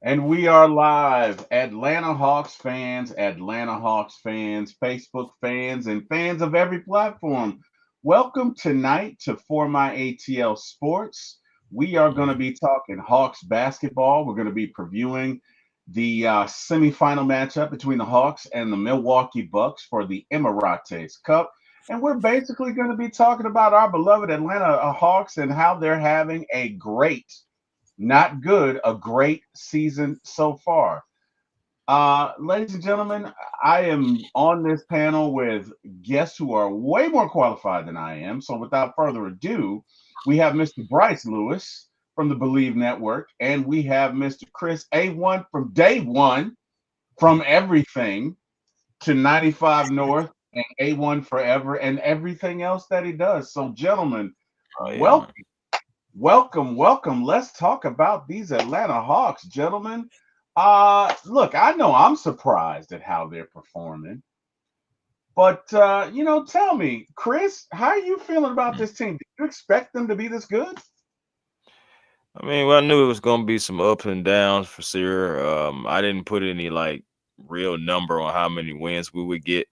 And we are live. Atlanta Hawks fans, Facebook fans, and fans of every platform. Welcome tonight to For My ATL Sports. We are going to be talking Hawks basketball. We're going to be previewing the semifinal matchup between the Hawks and the Milwaukee Bucks for the Emirates Cup. And we're basically going to be talking about our beloved Atlanta Hawks and how they're having a great, not good, a great season so far. Ladies and gentlemen, I am on this panel with guests who are way more qualified than I am. So without further ado, we have Mr. Bryce Lewis from the Believe Network, and we have Mr. Chris A1 from day one, from everything to 95 North and A1 forever and everything else that he does. So, gentlemen, Oh yeah, welcome. man. Welcome. Let's talk about these Atlanta Hawks, gentlemen. Look, I know I'm surprised at how they're performing, but tell me, Chris, how are you feeling about Mm. this team? Did you expect them to be this good? I mean, well, I knew it was gonna be some ups and downs for sure. I didn't put any like real number on how many wins we would get,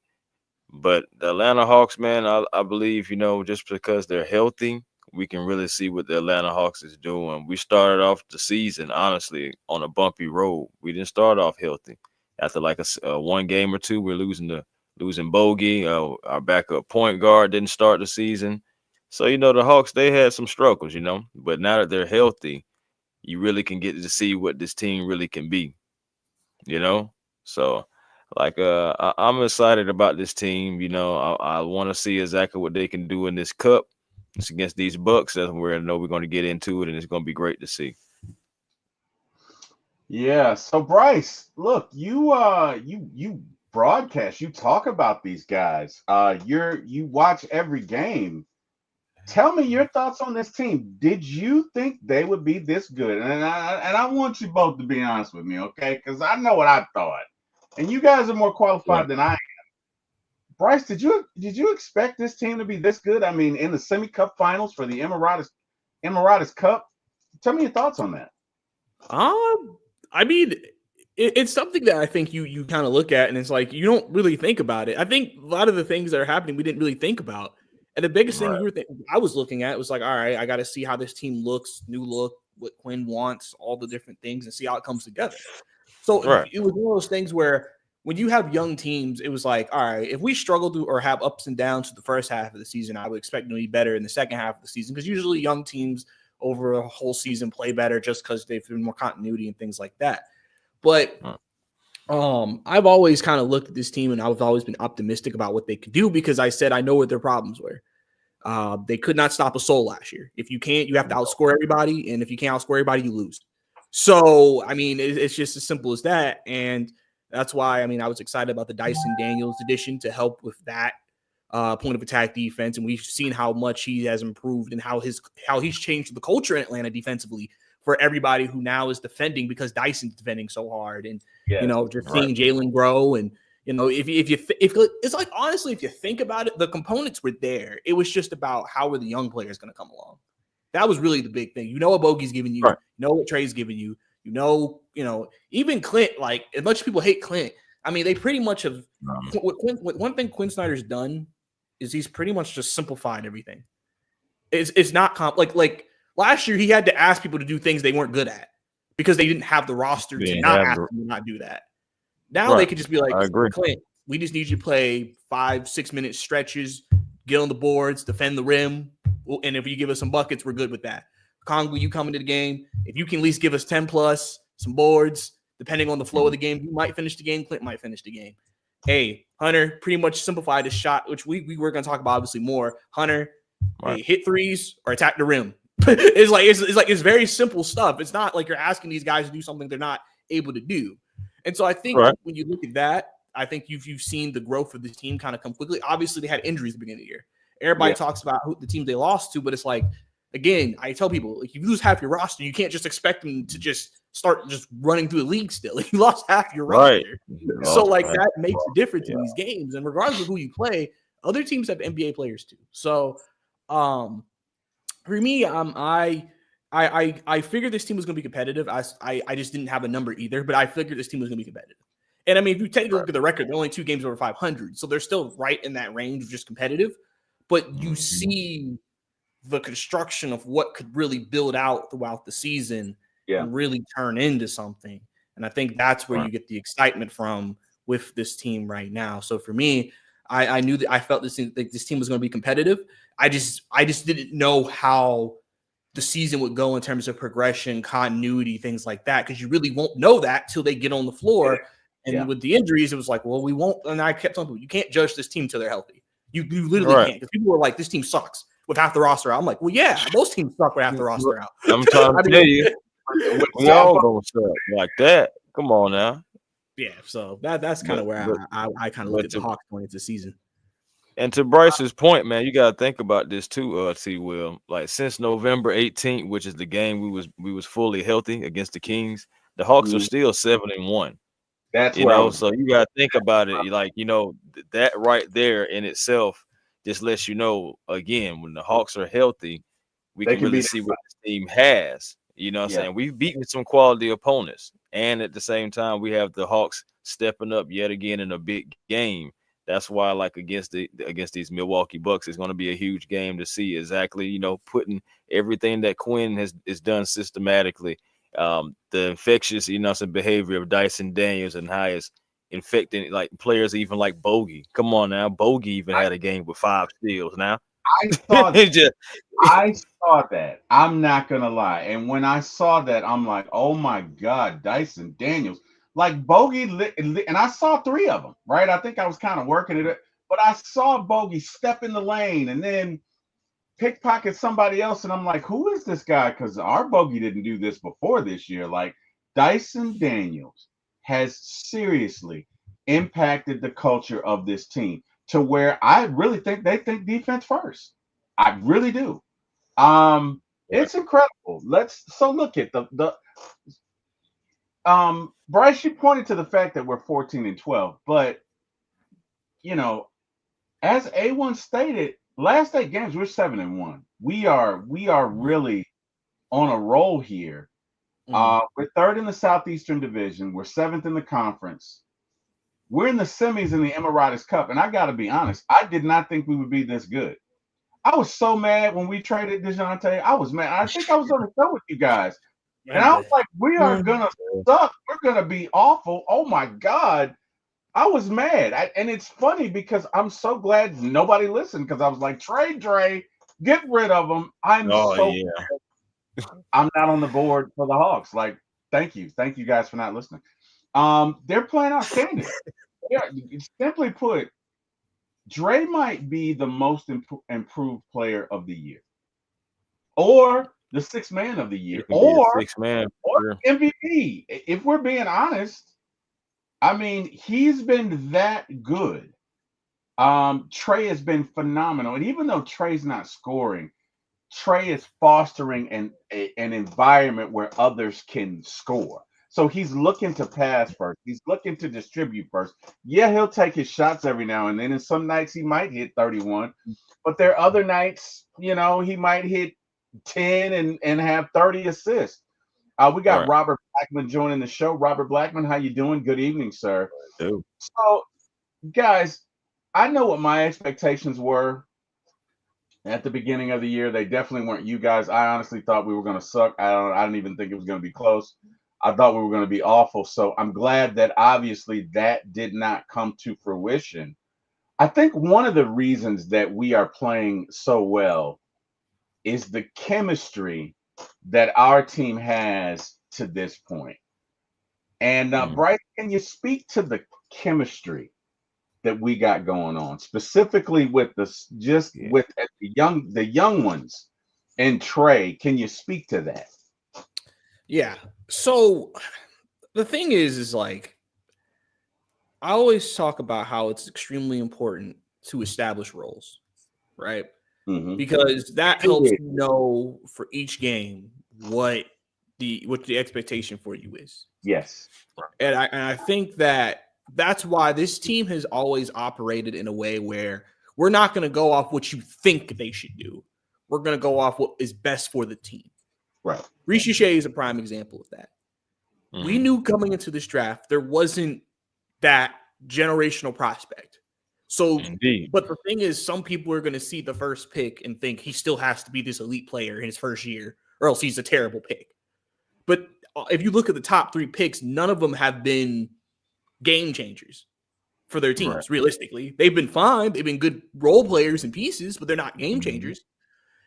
but the Atlanta Hawks, man, I believe just because they're healthy, we can really see what the Atlanta Hawks is doing. We started off the season honestly on a bumpy road. We didn't start off healthy. After like one game or two, we're losing Bogey. Our backup point guard didn't start the season. So, the Hawks, they had some struggles, but now that they're healthy, you really can get to see what this team really can be, you know? So, like, I'm excited about this team. I want to see exactly what they can do in this cup. It's against these Bucks. That's where I know we're going to get into it, and it's going to be great to see. Yeah. So, Bryce, look, you broadcast, you talk about these guys. You watch every game. Tell me your thoughts on this team. Did you think they would be this good? And I want you both to be honest with me, okay? Because I know what I thought, and you guys are more Right. qualified than I am. Bryce, did you expect this team to be this good? I mean, in the semi cup finals for the Emirates Cup. Tell me your thoughts on that. Um, I mean, it's something that I think you kind of look at, and it's like you don't really think about it. I think a lot of the things that are happening we didn't really think about, and the biggest thing Right. I was looking at was like, all right, I got to see how this team looks, new look, what Quinn wants, all the different things, and see how it comes together. So Right. it was one of those things where when you have young teams, it was like, all right, if we struggle to or have ups and downs to the first half of the season, I would expect them to be better in the second half of the season because usually young teams over a whole season play better just because they've been more continuity and things like that. But Right. I've always kind of looked at this team and I've always been optimistic about what they could do because I said I know what their problems were. They could not stop a soul last year. If you can't, you have to outscore everybody, and if you can't outscore everybody, you lose. So I mean, it's just as simple as that, and that's why I mean I was excited about the Dyson Daniels addition to help with that point of attack defense, and we've seen how much he has improved and how he's changed the culture in Atlanta defensively for everybody who now is defending because Dyson's defending so hard, and Yes. just Right. seeing Jalen grow and if it's like honestly, if you think about it, the components were there. It was just about how were the young players going to come along. That was really the big thing. You know what Bogey's giving you. Right. You know what Trey's giving you. Even Clint. Like as much as people hate Clint, I mean, they pretty much have. What one thing Quinn Snyder's done is he's pretty much just simplified everything. It's not like last year he had to ask people to do things they weren't good at because they didn't have the roster They to didn't not have ask the them to not do that. Now they right. could just be like, I agree. Clint, we just need you to play 5-6 minute stretches, get on the boards, defend the rim. And if you give us some buckets, we're good with that. Congo, you come into the game. If you can at least give us 10 plus, some boards, depending on the flow of the game, you might finish the game. Clint might finish the game. Hey, Hunter pretty much simplified his shot, which we were going to talk about obviously more. Hunter, Right. hey, hit threes or attack the rim. It's very simple stuff. It's not like you're asking these guys to do something they're not able to do. And so I think Right. when you look at that, I think you've seen the growth of the team kind of come quickly. Obviously, they had injuries at the beginning of the year. Everybody talks about who the teams they lost to, but it's like, again, I tell people, like, if you lose half your roster, you can't just expect them to just start just running through the league still. You lost half your Right. roster. So, Lost like, that. that makes a difference in Yeah. these games. And regardless of who you play, other teams have NBA players too. So, for me, I figured this team was going to be competitive. I just didn't have a number either, but I figured this team was going to be competitive. And I mean, if you take a look at the record, they're only 2 games over 500, so they're still right in that range of just competitive. But you see the construction of what could really build out throughout the season and really turn into something. And I think that's where you get the excitement from with this team right now. So for me, I knew that I felt this team was going to be competitive. I just didn't know how the season would go in terms of progression, continuity, things like that, because you really won't know that till they get on the floor. And with the injuries, it was like, well, we won't. And I kept telling people, you can't judge this team till they're healthy. You literally can't, because people were like, this team sucks with half the roster out. I'm like, well, yeah, most teams suck with half the roster out. I'm trying to tell you, we all gonna suck like that. Come on now. Yeah, so that's kind of where I kind of look at the Hawks going into the season. And to Bryce's point, man, you got to think about this too, T. Will. Like since November 18th, which is the game we was fully healthy against the Kings, the Hawks are still 7-1. That's so you got to think about it. Like that right there in itself just lets you know again when the Hawks are healthy, we can really see what this team has. You know what I'm saying? We've beaten some quality opponents, and at the same time, we have the Hawks stepping up yet again in a big game. That's why, like against these Milwaukee Bucks, it's going to be a huge game to see exactly, putting everything that Quinn has done systematically, the infectious, some behavior of Dyson Daniels and how it's infecting like players, even like Bogey. Come on now, Bogey even had a game with 5 steals. Now I saw that. I saw that. I'm not gonna lie, and when I saw that, I'm like, oh my God, Dyson Daniels. Like Bogey, and I saw 3 of them, right? I think I was kind of working it, but I saw Bogey step in the lane and then pickpocket somebody else, and I'm like, who is this guy? Because our Bogey didn't do this before this year. Like Dyson Daniels has seriously impacted the culture of this team to where I really think they think defense first. I really do. It's incredible. So look at the Bryce, you pointed to the fact that we're 14-12, but as A1 stated, last 8 games we're 7-1. We are really on a roll here. We're 3rd in the Southeastern Division. We're 7th in the conference. We're in the semis in the Emirates Cup, and I got to be honest, I did not think we would be this good. I was so mad when we traded DeJounte. I was mad. I think I was on the show with you guys. And I was like, we are going to suck. We're going to be awful. Oh, my God. I was mad. And it's funny because I'm so glad nobody listened because I was like, trade Dre, get rid of him. I'm I'm not on the board for the Hawks. Like, thank you. Thank you guys for not listening. They're playing outstanding. Simply put, Dre might be the most improved player of the year, or the 6th man of the year, or 6th man, or MVP. If we're being honest, I mean, he's been that good. Trey has been phenomenal, and even though Trey's not scoring, Trey is fostering an environment where others can score. So he's looking to pass first. He's looking to distribute first. Yeah, he'll take his shots every now and then. And some nights he might hit 31. But there are other nights, he might hit 10 and have 30 assists. We got Robert Blackman joining the show. Robert Blackman, how you doing? Good evening, sir. So, guys, I know what my expectations were at the beginning of the year. They definitely weren't you guys. I honestly thought we were going to suck. I didn't even think it was going to be close. I thought we were going to be awful. So I'm glad that obviously that did not come to fruition. I think one of the reasons that we are playing so well is the chemistry that our team has to this point. And Bryce, can you speak to the chemistry that we got going on, specifically with with the young ones and Trey? Can you speak to that? Yeah. So the thing is like, I always talk about how it's extremely important to establish roles, right? Because that helps you know for each game what the expectation for you is. Yes. And I think that's why this team has always operated in a way where we're not going to go off what you think they should do. We're going to go off what is best for the team. Right. Rishi Shea is a prime example of that. We knew coming into this draft there wasn't that generational prospect. So, Indeed. but the thing is, some people are going to see the first pick and think he still has to be this elite player in his first year, or else he's a terrible pick. But if you look at the top 3 picks, none of them have been game changers for their teams. Right. Realistically, they've been fine. They've been good role players and pieces, but they're not game changers.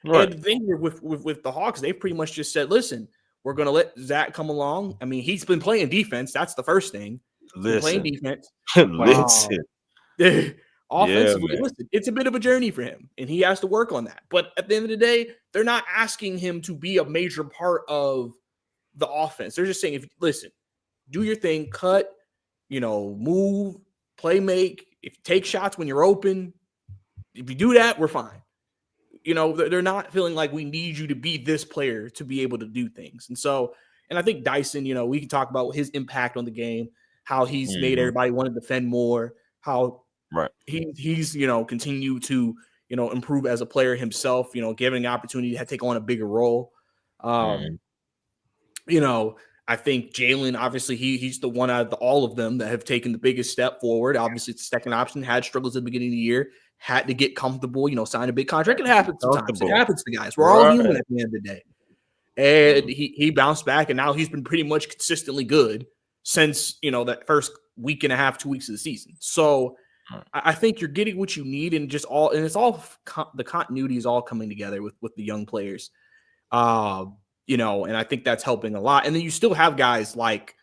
Right. And the thing with the Hawks, they've pretty much just said, listen, we're going to let Zach come along. I mean, he's been playing defense. That's the first thing. Playing defense. Listen. Offensively, Yeah, listen, it's a bit of a journey for him, and he has to work on that. But at the end of the day, they're not asking him to be a major part of the offense. They're just saying, listen, do your thing, cut, move, play make. If you take shots when you're open, if you do that, we're fine. They're not feeling like we need you to be this player to be able to do things. And I think Dyson, we can talk about his impact on the game, how he's made everybody want to defend more, how he's continue to improve as a player himself, giving an opportunity to take on a bigger role. I think Jalen, obviously he's the one out of all of them that have taken the biggest step forward. Obviously it's the second option, had struggles at the beginning of the year, had to get comfortable, sign a big contract. It happens sometimes. It happens to guys. We're all human at the end of the day. And he bounced back, and now he's been pretty much consistently good since, that first week and a half, 2 weeks of the season. So I think you're getting what you need, and it's all the continuity is all coming together with the young players. And I think that's helping a lot. And then you still have guys like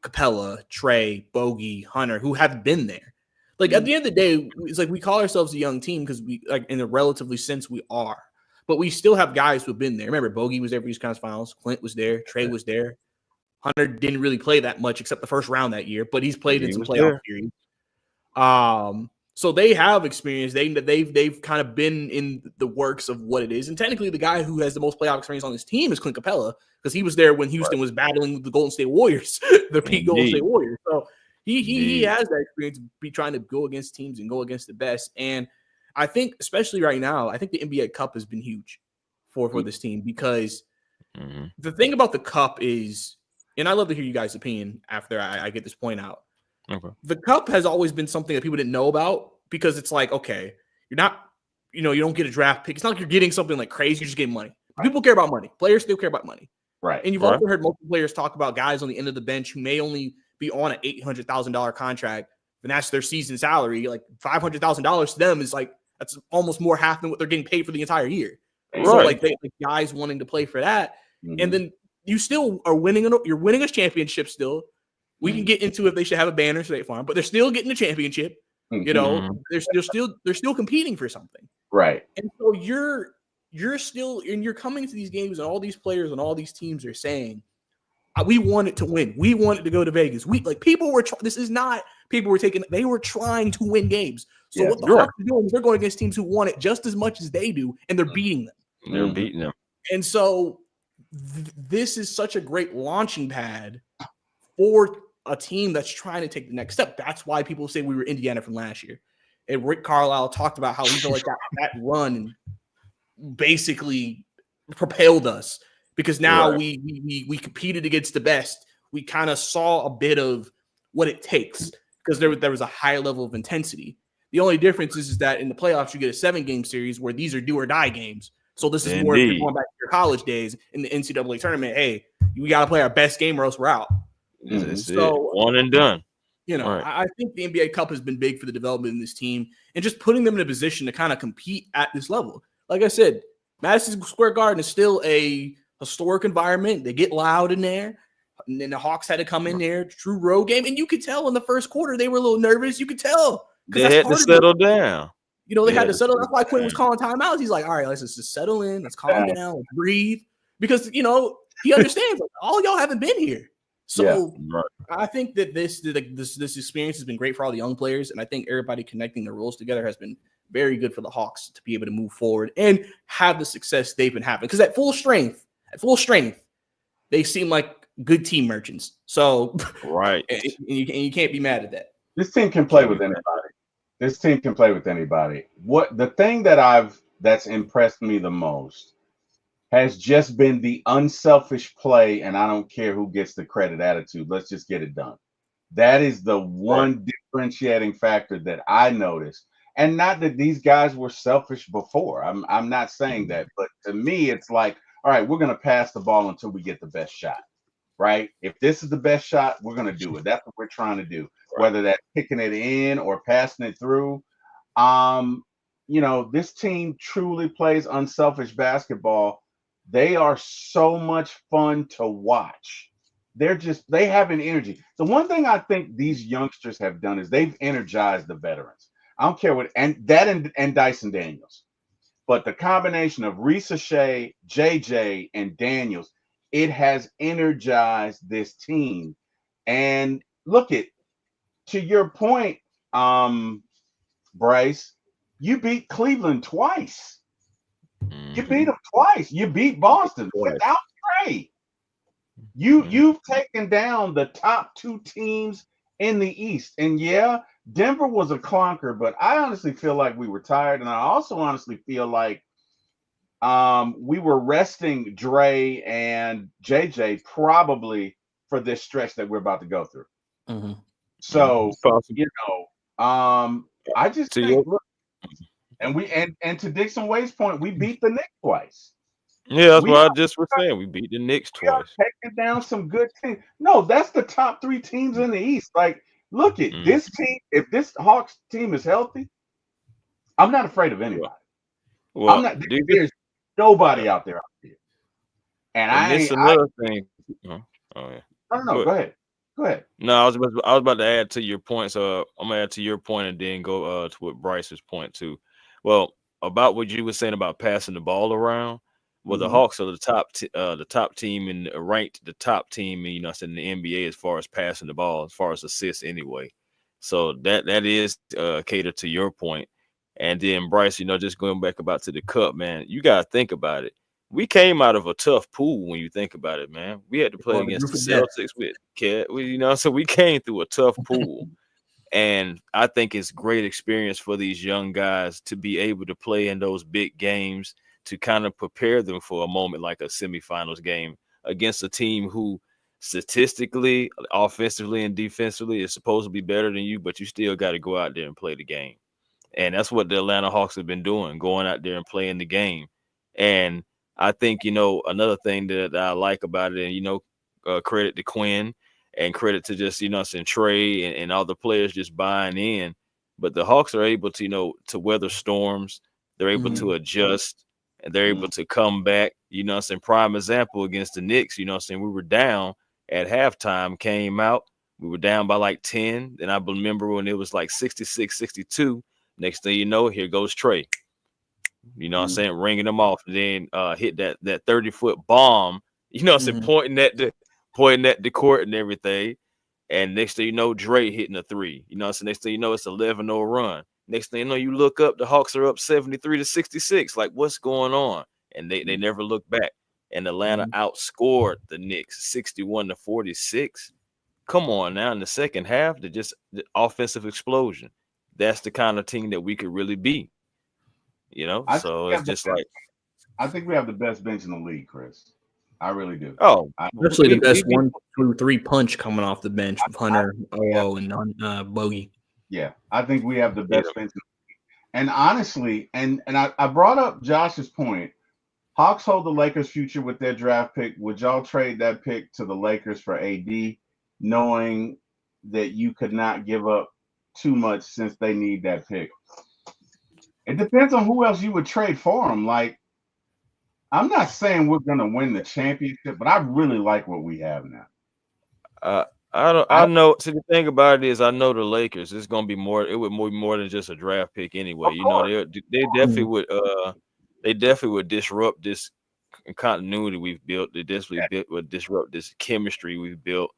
Capella, Trey, Bogey, Hunter, who have been there. Like at the end of the day, it's like we call ourselves a young team because we, like, in a relatively sense, we are. But we still have guys who've been there. Remember, Bogey was there for East Conference Finals. Clint was there. Trey was there. Hunter didn't really play that much except the first round that year, but he's played in some playoff series. So they have experience. They've kind of been in the works of what it is. And technically, the guy who has the most playoff experience on this team is Clint Capella, because he was there when Houston was battling the Golden State Warriors, the peak Golden State Warriors. So he has that experience to be trying to go against teams and go against the best. And I think, especially right now, I think the NBA Cup has been huge for this team, because the thing about the Cup is, and I'd love to hear you guys' opinion after I get this point out. Okay. The Cup has always been something that people didn't know about, because it's like, okay, you're not, you don't get a draft pick. It's not like you're getting something like crazy. You're just getting money. People care about money. Players still care about money. Right. And you've also heard multiple players talk about guys on the end of the bench who may only be on an $800,000 contract, and that's their season salary. Like $500,000 to them is like, that's almost more half than what they're getting paid for the entire year. Right. So like guys wanting to play for that. And then you still are winning. You're winning a championship still. We can get into if they should have a banner State Farm, but they're still getting a championship. They're still competing for something. Right. And so you're still, and you're coming to these games, and all these players and all these teams are saying, we wanted to win. We wanted to go to Vegas. People were they were trying to win games. So what the Hawks are doing is they're going against teams who want it just as much as they do, and they're beating them. They're beating them. And so this is such a great launching pad for a team that's trying to take the next step. That's why people say we were Indiana from last year. And Rick Carlisle talked about how he felt like that run basically propelled us, because now we competed against the best. We kind of saw a bit of what it takes, because there was a high level of intensity. The only difference is that in the playoffs, you get a 7-game series where these are do or die games. So this is more if you're going back to your college days in the NCAA tournament. Hey, we got to play our best game or else we're out. So one and done. I think the NBA Cup has been big for the development of this team, and just putting them in a position to kind of compete at this level. Like I said, Madison Square Garden is still a historic environment. They get loud in there. And then the Hawks had to come in there, true road game. And you could tell in the first quarter they were a little nervous. You could tell. They had to settle down. They had to settle. That's why Quinn was calling timeouts. He's like, all right, let's just settle in. Let's calm down. Let's breathe. Because, he understands, like, all y'all haven't been here. So I think that this experience has been great for all the young players. And I think everybody connecting their roles together has been very good for the Hawks to be able to move forward and have the success they've been having. Because at full strength, they seem like good team merchants. So right, and you can't be mad at that. This team can play with anybody. What the thing that's impressed me the most has just been the unselfish play, and I don't care who gets the credit attitude. Let's just get it done. That is the Right. one differentiating factor that I noticed. And not that these guys were selfish before. I'm not saying that, but to me, it's like, all right, we're gonna pass the ball until we get the best shot. Right? If this is the best shot, we're gonna do it. That's what we're trying to do. Right. Whether that's kicking it in or passing it through. Um, this team truly plays unselfish basketball. They are so much fun to watch. They have an energy. The one thing I think these youngsters have done is they've energized the veterans. I don't care what and Dyson Daniels. But the combination of Risa Shea, JJ, and Daniels, it has energized this team. And look at to your point, Bryce, you beat Cleveland twice. You beat Mhm. them twice. You beat Boston Twice. without Trey. Mhm. You've taken down the top two teams in the East. And yeah, Denver was a clunker, but I honestly feel like we were tired. And I also honestly feel like we were resting Dre and JJ probably for this stretch that we're about to go through. Mhm. So, Possible. I just To think your look, and to Dixon Way's point, we beat the Knicks twice. Yeah, that's We what I are just was saying. We beat the Knicks we are twice. taking down some good teams. No, that's the top three teams in the East. Like, look at Mhm. this team. If this Hawks team is healthy, I'm not afraid of Well, anybody. I'm well, not. dude, There's yeah. nobody out there. And And I this ain't. I another thing. Oh yeah. I don't know. Go Go ahead. ahead. Go ahead. No, I was about to add to your point. So I'm gonna add to your point and then go to what Bryce's point too. Well, about what you were saying about passing the ball around. Well, the Hmm. Hawks are the top team and ranked the top team, in the NBA as far as passing the ball, as far as assists anyway. So that is catered to your point. And then Bryce, just going back about to the cup, man, you gotta think about it. We came out of a tough pool when you think about it, man. We had to play On the against roof the of death. Celtics with Cat, so we came through a tough pool. And I think it's great experience for these young guys to be able to play in those big games to kind of prepare them for a moment like a semifinals game against a team who statistically, offensively, and defensively is supposed to be better than you, but you still got to go out there and play the game. And that's what the Atlanta Hawks have been doing, going out there and playing the game. And I think, another thing that I like about it, and, credit to Quinn and credit to just, saying Trey and all the players just buying in. But the Hawks are able to, to weather storms. They're able Mhm. to adjust and they're able to come back. Saying prime example against the Knicks, saying we were down at halftime, came out. We were down by like 10. Then I remember when it was like 66-62. Next thing you know, here goes Trey. Hmm. Ringing them off, and then hit that 30-foot bomb, Mhm. pointing at the court and everything. And next thing you know, Dre hitting a three. Next thing you know, it's 11-0 run. Next thing you know, you look up, the Hawks are up 73-66. Like, what's going on? And they never look back. And Atlanta Mhm. outscored the Knicks 61-46. Come on now, in the second half, the offensive explosion. That's the kind of team that we could really be. I think So we it's have the just best. like, I think we have the best bench in the league, Chris. I really do. oh, I, Especially the we best be, 1, 2, 3 punch coming off the bench with I Hunter, OO, and Bogey. yeah, I think we have the you best bench. And honestly, and I brought up Josh's point. Hawks hold the Lakers' future with their draft pick. Would y'all trade that pick to the Lakers for AD, knowing that you could not give up too much since they need that pick? It depends on who else you would trade for him. Like, I'm not saying we're gonna win the championship, but I really like what we have now. uh, I don't. I I know. See, the thing about it is, I know the Lakers. It's gonna be more. It would be more than just a draft pick of anyway. course, They definitely Mhm. would. They definitely would disrupt this continuity we've built. They yeah, would disrupt this chemistry we've built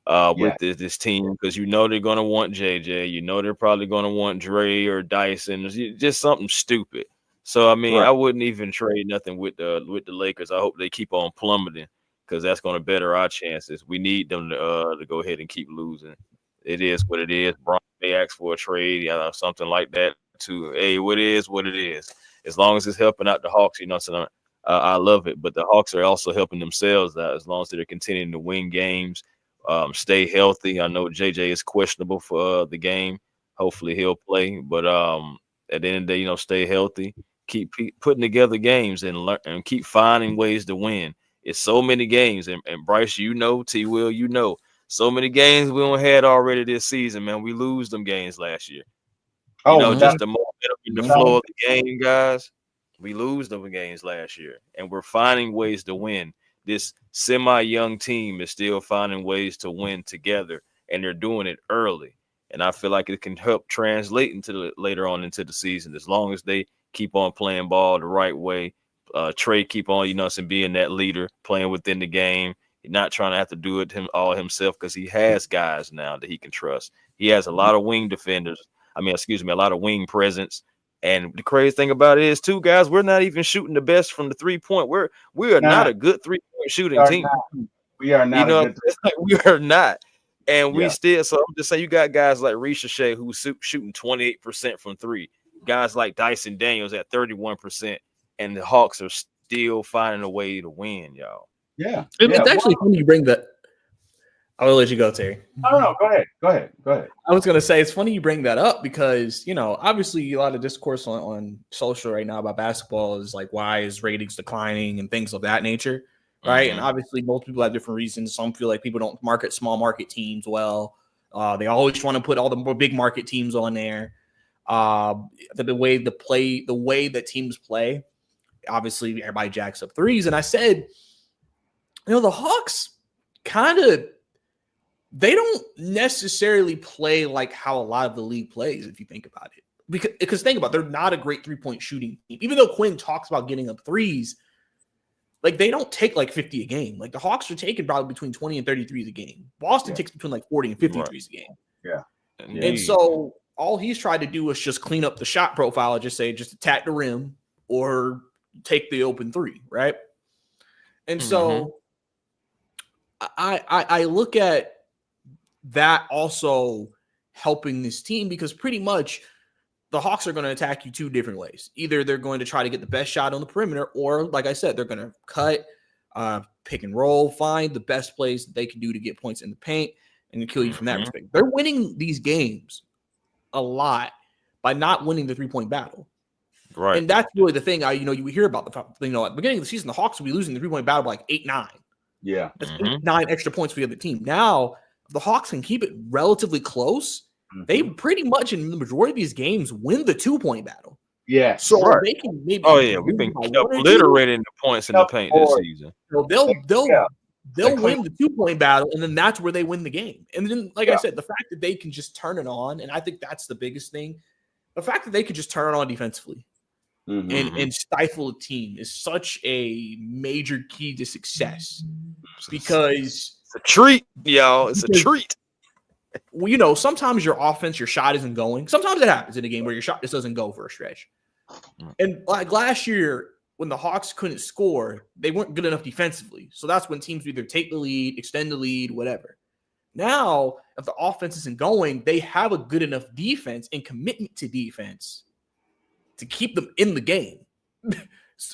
yeah, with this team because they're gonna want JJ. They're probably gonna want Dre or Dyson. Just something stupid. So I mean, right. I wouldn't even trade nothing with the Lakers. I hope they keep on plummeting because that's gonna better our chances. We need them to go ahead and keep losing. It is what it is. Bron may ask for a trade, something like that too. Hey, what is what it is. As long as it's helping out the Hawks, I love it. But the Hawks are also helping themselves out as long as they're continuing to win games, stay healthy. I know JJ is questionable for the game. Hopefully he'll play, but at the end of the day, stay healthy, keep putting together games and learn and keep finding ways to win. It's so many games, and Bryce, T. Will, so many games we don't had already this season, man. We lose them games last year. Oh, Just the momentum in the Mhm. flow of the game, guys. We lose them games last year, and we're finding ways to win. This semi-young team is still finding ways to win together, and they're doing it early. And I feel like it can help translate later on into the season as long as they keep on playing ball the right way. Trey keep on, and being that leader, playing within the game. He's not trying to have to do it all himself because he has guys now that he can trust. He has a lot of wing defenders. A lot of wing presence. And the crazy thing about it is, too, guys, we're not even shooting the best from the 3-point. We are not a good 3-point shooting team. We are not a good. We are not. And we Yeah. still, so I'm just saying, you got guys like Ricochet who's shooting 28% from three. Guys like Dyson Daniels at 31%, and the Hawks are still finding a way to win, y'all. Yeah. It's actually funny you bring that. I will let you go, Terry. I don't know. Go ahead. I was going to say, it's funny you bring that up because, obviously a lot of discourse on social right now about basketball is like, why is ratings declining and things of that nature, right? Mm-hmm. And obviously most people have different reasons. Some feel like people don't market small market teams well. They always want to put all the big market teams on there. The way that teams play, obviously everybody jacks up threes. And I said, the Hawks they don't necessarily play like how a lot of the league plays, if you think about it. Because think about it, they're not a great three-point shooting team. Even though Quinn talks about getting up threes, like they don't take like 50 a game. Like the Hawks are taking probably between 20 and 30 threes a game. Boston takes between like 40 and 50 threes a game. Yeah. And so all he's tried to do is just clean up the shot profile and just attack the rim or take the open three, right? And so I look at that also helping this team because pretty much the Hawks are going to attack you two different ways. Either they're going to try to get the best shot on the perimeter, or like I said, they're going to cut, pick and roll, find the best plays that they can do to get points in the paint and kill you from that respect. They're winning these games a lot by not winning the 3-point battle. Right. And that's really the thing you hear about at the beginning of the season, the Hawks will be losing the 3-point battle by like 8-9. Yeah. That's 8-9 extra points for the other team. Now, the Hawks can keep it relatively close. They pretty much in the majority of these games win the 2-point battle. Yeah. So they can maybe. Oh yeah, we've been obliterating the points in the paint this season. So they'll win the 2-point battle, and then that's where they win the game. And then, like I said, the fact that they can just turn it on, and I think that's the biggest thing. The fact that they could just turn it on defensively and stifle a team is such a major key to success because. It's a treat, y'all. It's a treat. Well, sometimes your offense, your shot isn't going. Sometimes it happens in a game where your shot just doesn't go for a stretch. And like last year, when the Hawks couldn't score, they weren't good enough defensively. So that's when teams either take the lead, extend the lead, whatever. Now, if the offense isn't going, they have a good enough defense and commitment to defense to keep them in the game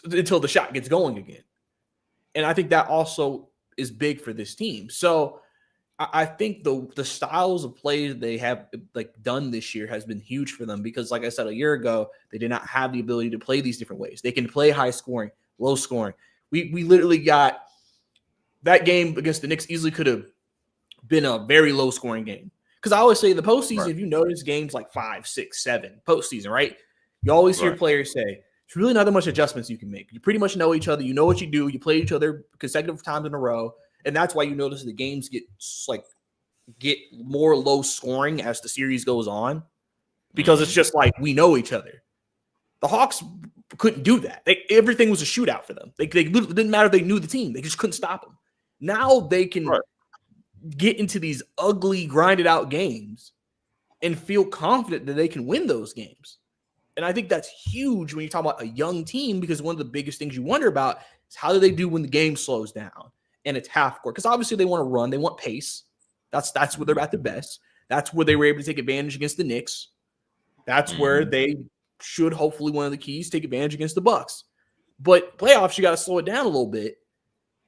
until the shot gets going again. And I think that also is big for this team. So I think the styles of play they have done this year has been huge for them because, like I said, a year ago, they did not have the ability to play these different ways. They can play high scoring, low scoring. We literally got that game against the Knicks easily could have been a very low scoring game. Because I always say in the postseason, if you notice games like 5, 6, 7 postseason, right? You always hear players say, it's really not that much adjustments you can make. You pretty much know each other. You know what you do. You play each other consecutive times in a row. And that's why you notice the games get more low scoring as the series goes on because it's just like we know each other. The Hawks couldn't do that. Everything was a shootout for them. It didn't matter if they knew the team. They just couldn't stop them. Now they can get into these ugly, grinded out games and feel confident that they can win those games. And I think that's huge when you talk about a young team because one of the biggest things you wonder about is how do they do when the game slows down and it's half court? Because obviously they want to run, they want pace. That's where they're at their best. That's where they were able to take advantage against the Knicks. That's where they should hopefully one of the keys take advantage against the Bucks. But playoffs, you got to slow it down a little bit.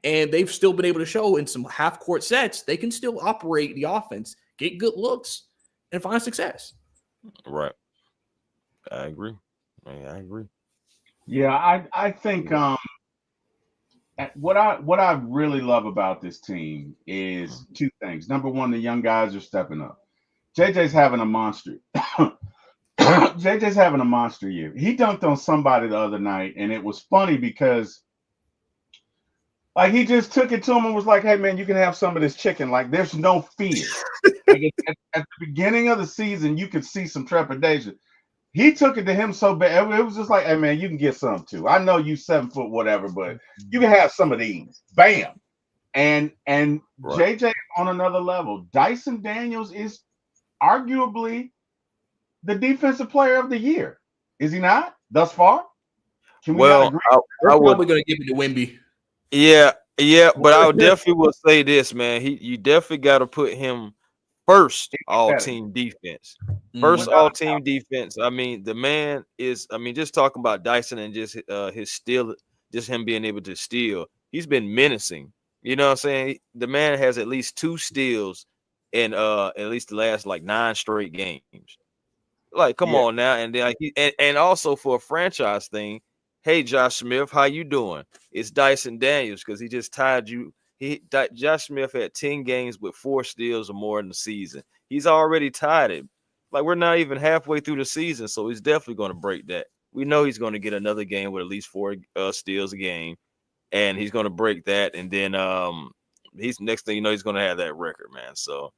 And they've still been able to show in some half-court sets, they can still operate the offense, get good looks, and find success. Right. I agree. I agree. Yeah, I think what I really love about this team is two things. Number one, the young guys are stepping up. JJ's having a monster. JJ's having a monster year. He dunked on somebody the other night, and it was funny because like he just took it to him and was like, "Hey man, you can have some of this chicken." Like there's no fear. Like at the beginning of the season, you could see some trepidation. He took it to him so bad. It was just like, "Hey man, you can get some too. I know you 7 foot whatever, but you can have some of these." Bam. And Right. JJ on another level. Dyson Daniels is arguably the defensive player of the year. Is he not? Thus far? Can we not Well, agree? They're I would. probably going to give it to Wemby. Yeah, but I would Well, definitely will say this, man. You definitely got to put him first all better. team defense. Mm. First Without all a doubt. team defense. I mean, the man is. I mean, just talking about Dyson and just his steal, just him being able to steal. He's been menacing. You know what I'm saying? The man has at least 2 steals in at least the last like 9 straight games. Like, come Yeah. on now, and then like, and also for a franchise thing. Hey, Josh Smith, how you doing? It's Dyson Daniels because he just tied you. Josh Smith had 10 games with 4 steals or more in the season. He's already tied it. Like we're not even halfway through the season, so he's definitely going to break that. We know he's going to get another game with at least 4 steals a game, and he's going to break that. And then he's next thing you know, he's going to have that record, man. So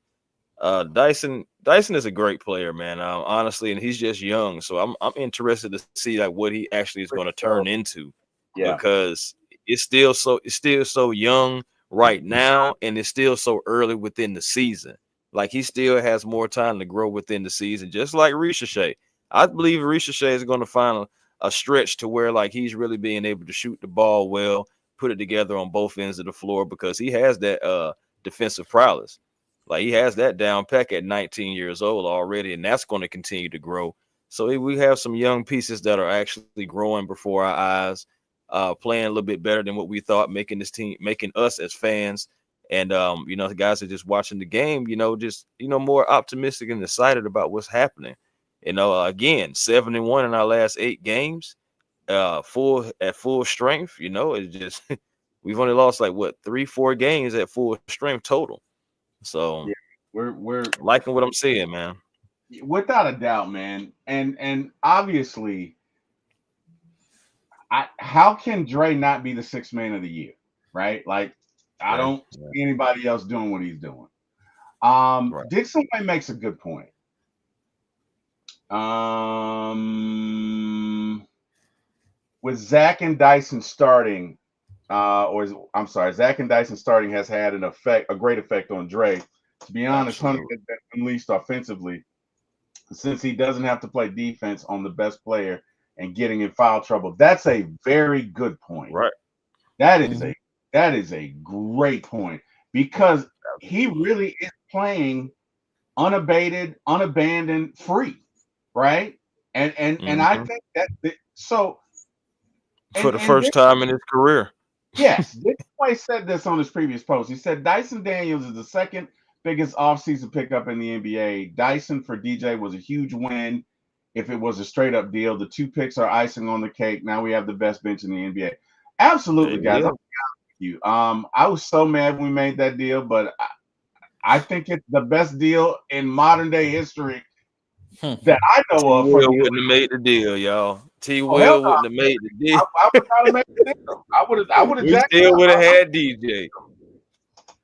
Dyson is a great player, man. Honestly, and he's just young, so I'm interested to see like what he actually is going to turn into Yeah. because it's still so young right now, and it's still so early within the season. Like he still has more time to grow within the season, just like Ricochet. I believe Ricochet is going to find a stretch to where like he's really being able to shoot the ball well, put it together on both ends of the floor because he has that defensive prowess. Like he has that down pack at 19 years old already, and that's going to continue to grow. So we have some young pieces that are actually growing before our eyes, playing a little bit better than what we thought, making this team, making us as fans, and the guys are just watching the game, just more optimistic and excited about what's happening. Again, 7-1 in our last 8 games, full strength. It's just we've only lost like what 3-4 games at full strength total. So Yeah. We're liking what I'm seeing, man. without a doubt, man. And obviously, how can Dre not be the 6th man of the year? Right? Like I Yeah, don't yeah, see anybody else doing what he's doing. right. Dixon Way makes a good point. With Zach and Dyson starting, I'm sorry, Zach and Dyson starting has had a great effect on Dre. To be honest, Hunter Absolutely. has been unleashed offensively since he doesn't have to play defense on the best player and getting in foul trouble. That's a very good point. Right. That is a great point because he Absolutely. really is playing unabated, unabandoned, free, right? And I Hmm. think that so For the and first time in his career. yes, Dick White said this on his previous post. He said Dyson Daniels is the second biggest offseason pickup in the NBA. Dyson for DJ was a huge win if it was a straight up deal. The 2 picks are icing on the cake. Now we have the best bench in the NBA. Absolutely, guys. Yeah. I'm with you. I was so mad when we made that deal, but I think it's the best deal in modern day history that I know T of for Will the. wouldn't have made the deal, y'all. T Oh hell Will no! wouldn't have made the deal. I would not have made the deal. I would have We jacked it still up. would have had DJ.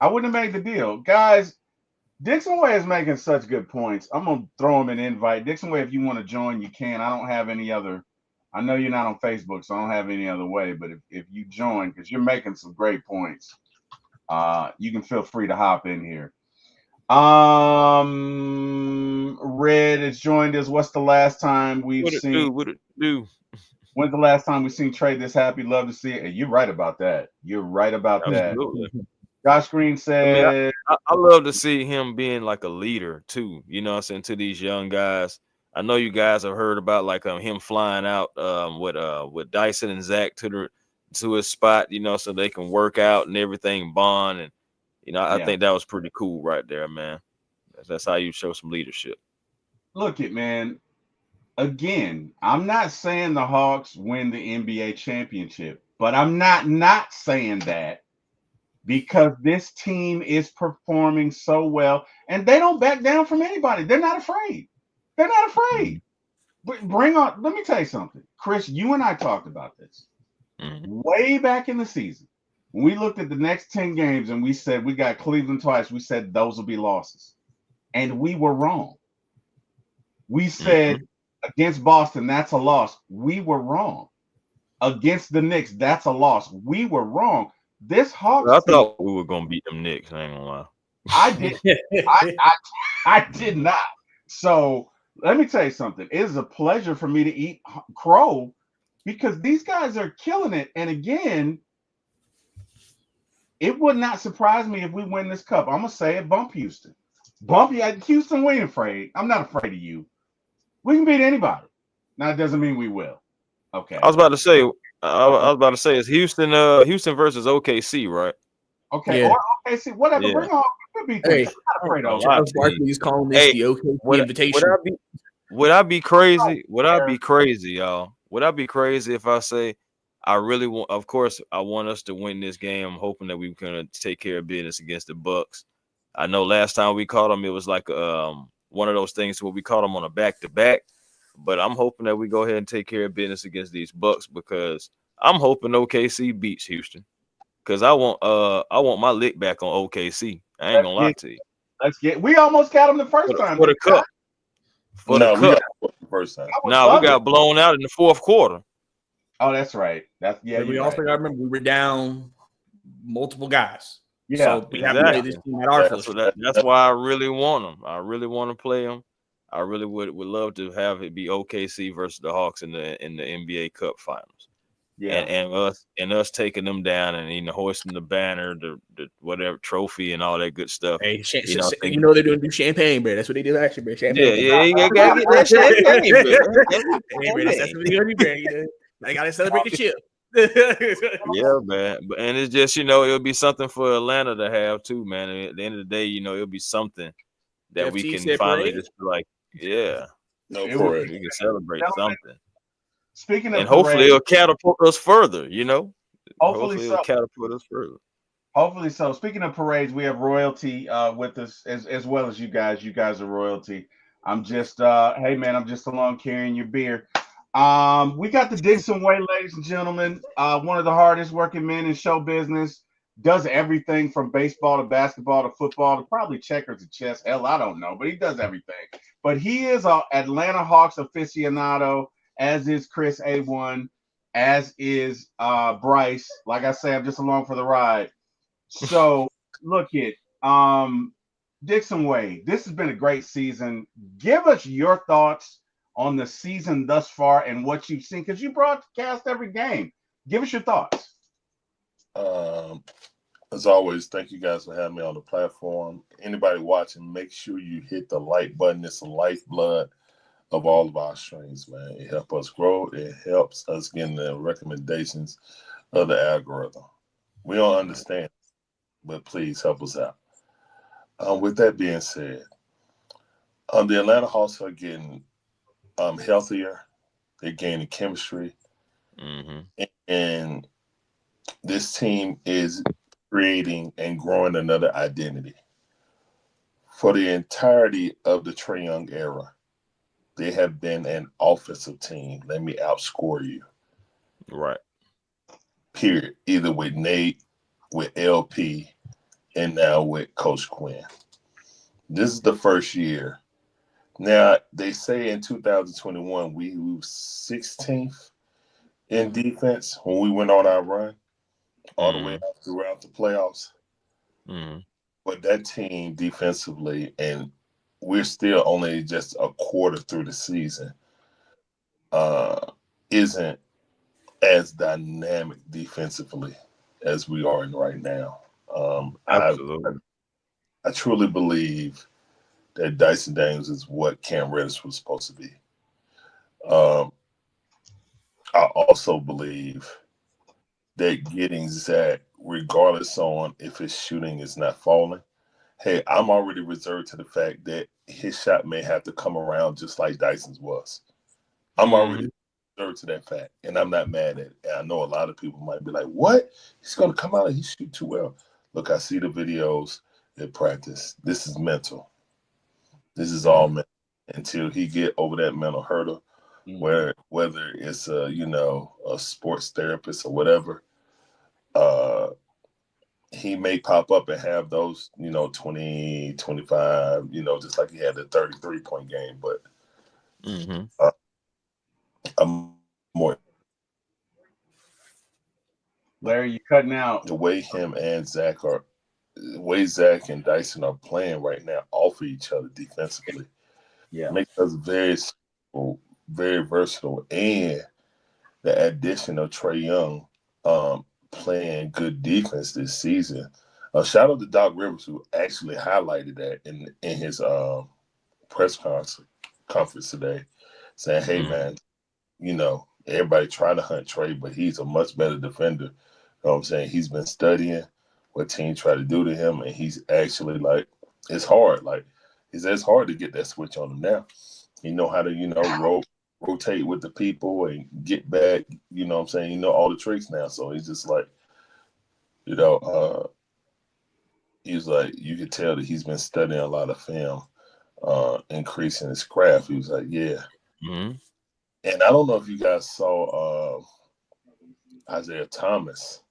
I wouldn't have made the deal, guys. Dixon Way is making such good points. I'm gonna throw him an invite. Dixon Way, if you want to join, you can. I don't have any other. I know you're not on Facebook, so I don't have any other way. But if you join, because you're making some great points, you can feel free to hop in here. Red has joined us. What's the last time we've What it seen? do? What it do? When's the last time we've seen Trey this happy? Love to see it. And you're right about that. You're right about that. Absolutely. Josh Green I mean, said, I love to see him being like a leader too. You know what I'm saying, to these young guys. I know you guys have heard about like him flying out with Dyson and Zach to his spot, so they can work out and everything, bond, and I Yeah. think that was pretty cool right there, man. That's how you show some leadership. Look it, man. Again, I'm not saying the Hawks win the NBA championship, but I'm not saying that because this team is performing so well and they don't back down from anybody. They're not afraid. They're not afraid. Bring on, let me tell you something. Chris, you and I talked about this way back in the season. When we looked at the next 10 games and we said we got Cleveland twice, we said those will be losses. And we were wrong. We said against Boston, that's a loss. We were wrong. Against the Knicks, that's a loss. We were wrong. This Hawks I team, thought we were gonna beat them Knicks. I ain't gonna lie. I did. I did not. So let me tell you something. It is a pleasure for me to eat crow because these guys are killing it. And again, it would not surprise me if we win this cup. I'm gonna say it. Bump Houston. Bump you. Houston, we ain't afraid. I'm not afraid of you. We can beat anybody. Now, it doesn't mean we will. Okay. I was about to say, it's Houston versus OKC, right? Okay. Yeah. Or OKC, whatever. Yeah. Bring on. We'll beat them. Hey, I'm not afraid of Charles Barkley is calling this the OKC invitation. Would I be crazy? Would I be crazy, y'all? Would I be crazy if I say I really want? Of course, I want us to win this game. I'm hoping that we're gonna take care of business against the Bucks. I know last time we caught them, it was like one of those things where we caught them on a back-to-back. But I'm hoping that we go ahead and take care of business against these Bucks because I'm hoping OKC beats Houston. Because I want my lick back on OKC. I ain't gonna lie to you. We almost got them the first time. For the cup. We got the first time. No, we got blown out in the fourth quarter. Oh, that's right. We also got to remember we were down multiple guys. Yeah, so we have to play this team at our that's why I really want them. I really want to play them. I really would love to have it be OKC versus the Hawks in the NBA Cup Finals. Yeah, and us taking them down and hoisting the banner, the whatever trophy and all that good stuff. Hey, they're doing do champagne, bro. That's what they did last year, bro. Champagne. Yeah, you gotta get that champagne, bro. Hey, bro, that's what they're doing, bro. I gotta celebrate the chip. Yeah, man. And it's just it'll be something for Atlanta to have too, man. And at the end of the day, it'll be something that we can finally just be like, yeah, no parade. We can celebrate something. Speaking of, and hopefully it'll catapult us further. Hopefully it'll catapult us further. Hopefully so. Speaking of parades, we have royalty with us as well as you guys. You guys are royalty. I'm just hey man, I'm just along carrying your beer. We got the Dixon Way, ladies and gentlemen. One of the hardest working men in show business. Does everything from baseball to basketball to football to probably checkers to chess. Hell, I don't know, but he does everything. But he is an Atlanta Hawks aficionado, as is Chris A1, as is Bryce. Like I say, I'm just along for the ride. So look it, Dixon Way. This has been a great season. Give us your thoughts on the season thus far and what you've seen, because you broadcast every game. Give us your thoughts. As always, thank you guys for having me on the platform. Anybody watching, make sure you hit the like button. It's the lifeblood of all of our streams, man. It helps us grow. It helps us get the recommendations of the algorithm. We don't understand, but please help us out. With that being said, the Atlanta Hawks are getting healthier. They're gaining chemistry. And this team is creating and growing another identity. For the entirety of the Trey Young era, they have been an offensive team. Let me outscore you. Right. Period. Either with Nate, with LP, and now with Coach Quinn. This is the first year. Now, they say in 2021, we were 16th in defense when we went on our run all the way out throughout the playoffs. But that team defensively, and we're still only just a quarter through the season, isn't as dynamic defensively as we are in right now. Absolutely. I truly believe that Dyson Daniels is what Cam Reddish was supposed to be. I also believe that getting Zach, regardless on if his shooting is not falling. Hey, I'm already reserved to the fact that his shot may have to come around just like Dyson's was. I'm already reserved to that fact, and I'm not mad at it. And I know a lot of people might be like, what? He's going to come out and he shoot too well. Look, I see the videos at practice. This is mental. This is all mental until he get over that mental hurdle, where whether it's a sports therapist or whatever, he may pop up and have those 20, 25, just like he had the 33-point game. But I'm more Larry, you cutting out. the way Zach and Dyson are playing right now off of each other defensively. Yeah, makes us very, very versatile, and the addition of Trey Young playing good defense this season. Shout out to Doc Rivers, who actually highlighted that in his press conference today, saying, "Hey man, everybody trying to hunt Trey, but he's a much better defender." You know what I'm saying? He's been studying what teams try to do to him, and he's actually it's hard. It's hard to get that switch on him now. He know how to rotate with the people and get back. You know what I'm saying? All the tricks now. So he's just he's like, you could tell that he's been studying a lot of film, increasing his craft. He was like, yeah. And I don't know if you guys saw Isaiah Thomas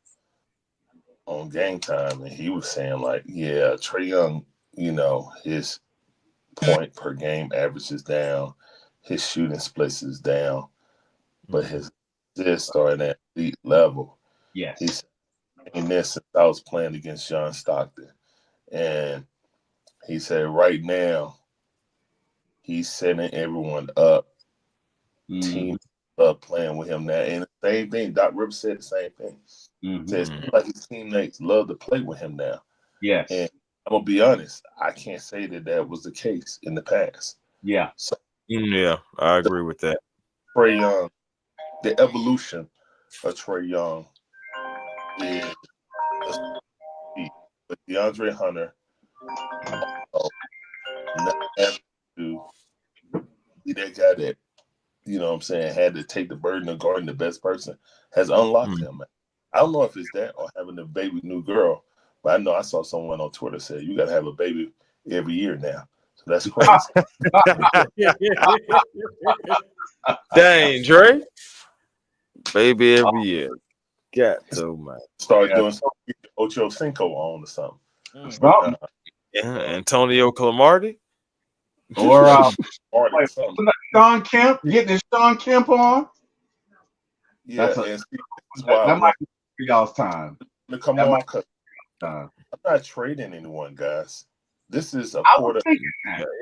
on Game Time, and he was saying Trey Young, his point per game average is down, his shooting splits is down, but his assists are at an elite level. Yes. He's saying this since I was playing against John Stockton. And he said right now he's setting everyone up, team up playing with him now. And the same thing, Doc Rivers said the same thing. Says like his teammates love to play with him now. Yes. And I'm gonna be honest, I can't say that was the case in the past. Yeah. So yeah, I agree with that. Trey Young, the evolution of Trey Young is with DeAndre Hunter not having to be that guy that, had to take the burden of guarding the best person, has unlocked him. I don't know if it's that or having a baby new girl, but I know I saw someone on Twitter say you got to have a baby every year now. So that's crazy. Dang, Dre. Baby every year. Got so much. Start doing something Ocho Cinco on or something. Antonio Calamardi. Or Sean Kemp, getting his Sean Kemp on. Yeah, that might be for y'all's time. Come on, I'm not trading anyone, guys. This is a quarter.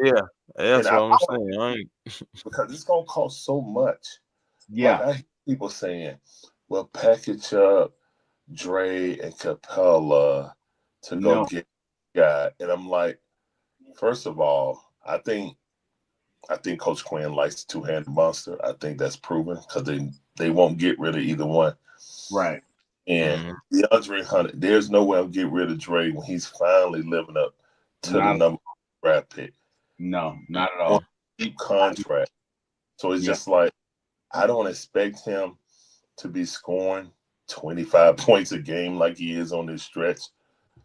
Yeah, that's what I'm saying. Because it's gonna cost so much. Yeah, I hear people saying, "Well, package up Dre and Capella to go get a guy," and I'm like, first of all, I think Coach Quinn likes the two-handed monster. I think that's proven because they won't get rid of either one. Right. And DeAndre Hunter, there's no way I'll get rid of Dre when he's finally living up to the number draft pick. No, not at all. Deep contract. So it's just like, I don't expect him to be scoring 25 points a game like he is on this stretch.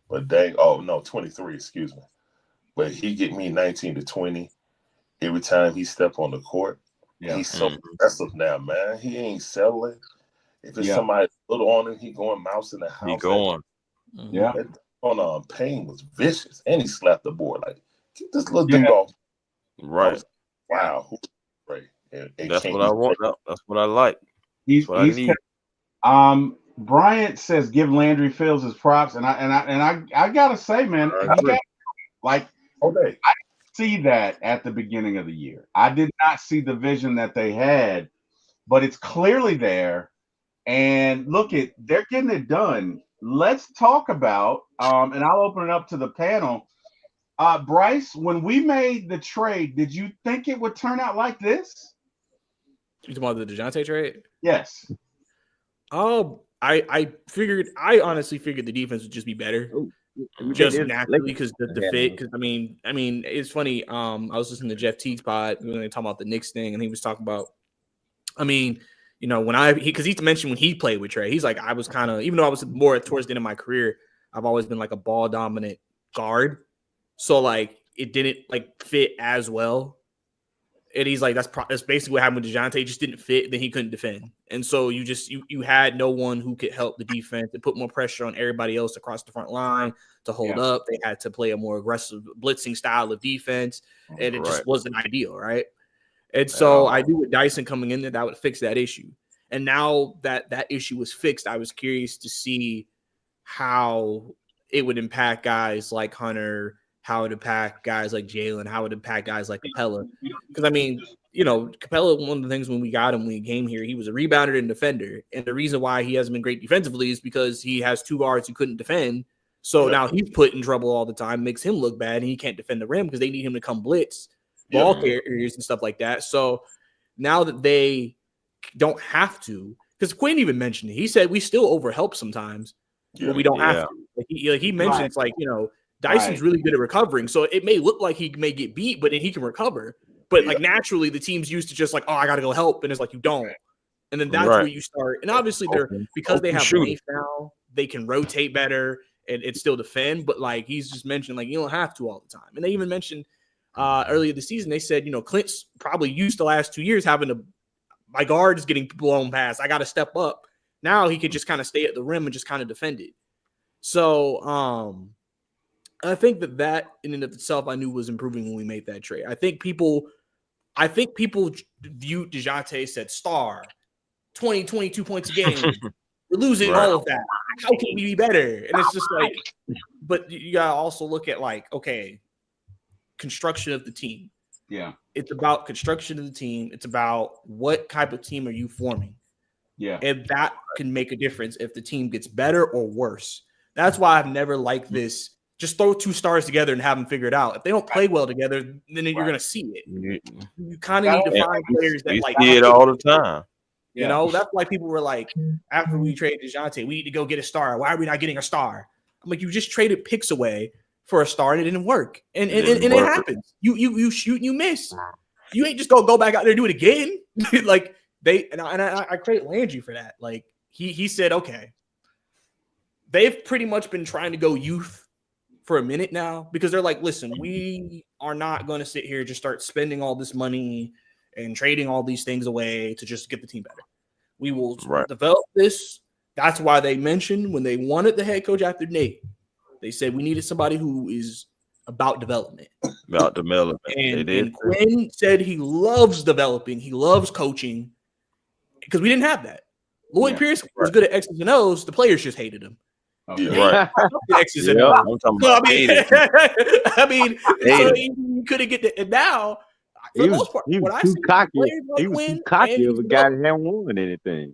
But 23, excuse me. But he get me 19 to 20 every time he step on the court. Yeah. He's so aggressive now, man. He ain't settling. If it's somebody little on him, he going mouse in the house. He going. Yeah. That on Payne was vicious. And he slapped the board. Like, get this little dude off. Right. Wow. Right. That's what I want. That's what I like. He's what I need. Bryant says give Landry Fields his props, and I gotta say, man, I see that at the beginning of the year. I did not see the vision that they had, but it's clearly there. And they're getting it done. Let's talk about, and I'll open it up to the panel. Bryce, when we made the trade, did you think it would turn out like this? You talking about the DeJounte trade? Yes. Oh, I honestly figured the defense would just be better. Ooh, Just naturally because the fit. Because I mean, it's funny. I was listening to Jeff Teague's pod when they talking about the Knicks thing, and he was talking about. I mean, because he mentioned when he played with Trey, he's like, I was kind of, even though I was more towards the end of my career, I've always been like a ball dominant guard, so like it didn't like fit as well. And he's like, that's basically what happened with DeJounte. He just didn't fit. Then he couldn't defend. And so you had no one who could help the defense and put more pressure on everybody else across the front line to hold up. They had to play a more aggressive blitzing style of defense. And it just wasn't ideal, right? And so I knew with Dyson coming in there, that would fix that issue. And now that issue was fixed, I was curious to see how it would impact guys like Hunter, how it would impact guys like Jalen, how it would impact guys like Capella. Because, I mean, Capella, one of the things when we got him when he came here, he was a rebounder and defender. And the reason why he hasn't been great defensively is because he has two guards who couldn't defend. So now he's put in trouble all the time, makes him look bad, and he can't defend the rim because they need him to come blitz ball carriers and stuff like that. So now that they don't have to, because Quinn even mentioned it, he said we still overhelp sometimes, but we don't have to. Like he mentioned, it's like, Dyson's really good at recovering, so it may look like he may get beat, but then he can recover. But like naturally, the team's used to just like, oh, I got to go help, and it's like you don't, and then that's where you start. And obviously, because they have length now, they can rotate better and still defend. But like he's just mentioned, like you don't have to all the time. And they even mentioned earlier this season, they said, Clint's probably used the last 2 years having my guard is getting blown past. I got to step up. Now he could just kind of stay at the rim and just kind of defend it. So I think that in and of itself, I knew was improving when we made that trade. I think people viewed DeJounte, said star, 20, 22 points a game. We're losing all of that. How can we be better? And it's just like, but you gotta also look at like, okay, construction of the team. Yeah. It's about construction of the team. It's about what type of team are you forming? Yeah. And that can make a difference if the team gets better or worse. That's why I've never liked this. Just throw two stars together and have them figure it out. If they don't play well together, then you're going to see it. You kind of need to find players that like see it all the time. You know, that's why people were like, after we traded DeJounte, we need to go get a star. Why are we not getting a star? I'm like, you just traded picks away for a star and it didn't work. And it happens. You shoot and you miss. You ain't just go back out there and do it again. Like I credit Landry for that. Like he said, okay, they've pretty much been trying to go youth for a minute now because they're like, listen, we are not going to sit here and just start spending all this money and trading all these things away to just get the team better. We will develop this. That's why they mentioned when they wanted the head coach after Nate, they said we needed somebody who is about development. About development. And Quinn said he loves developing. He loves coaching because we didn't have that. Lloyd Pierce was good at X's and O's. The players just hated him. X's and O's. I mean, so you couldn't get that. And now, for the most part, he was too cocky. He was too cocky of a guy that hadn't won anything.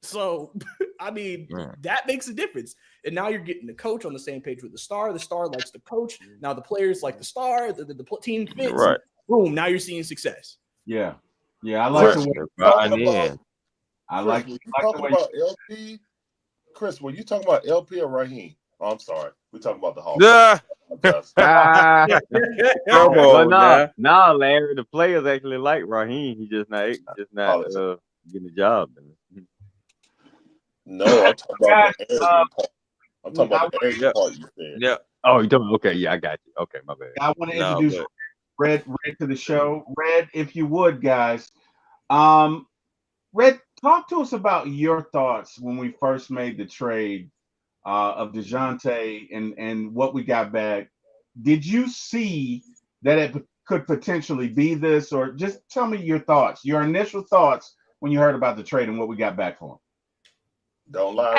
So, I mean, that makes a difference. And now you're getting the coach on the same page with the star. The star likes the coach. Now the players like the star. The team fits. Right. Boom. Now you're seeing success. Yeah. I like the way. I like the way about LP. Chris, were you talking about LP or Raheem? Oh, I'm sorry. We're talking about the Hawks. Come on, no, Larry. The players actually like Raheem. He just not getting the job. No, I'm talking about the arrogant part. I'm talking about the arrogant part you said. Yeah. Oh, you talking? Okay, yeah, I got you. Okay, my bad. I want to introduce Red to the show. Red, if you would, guys. Red, talk to us about your thoughts when we first made the trade of DeJounte and what we got back. Did you see that it could potentially be this, or just tell me your thoughts, your initial thoughts when you heard about the trade and what we got back for him? Don't lie.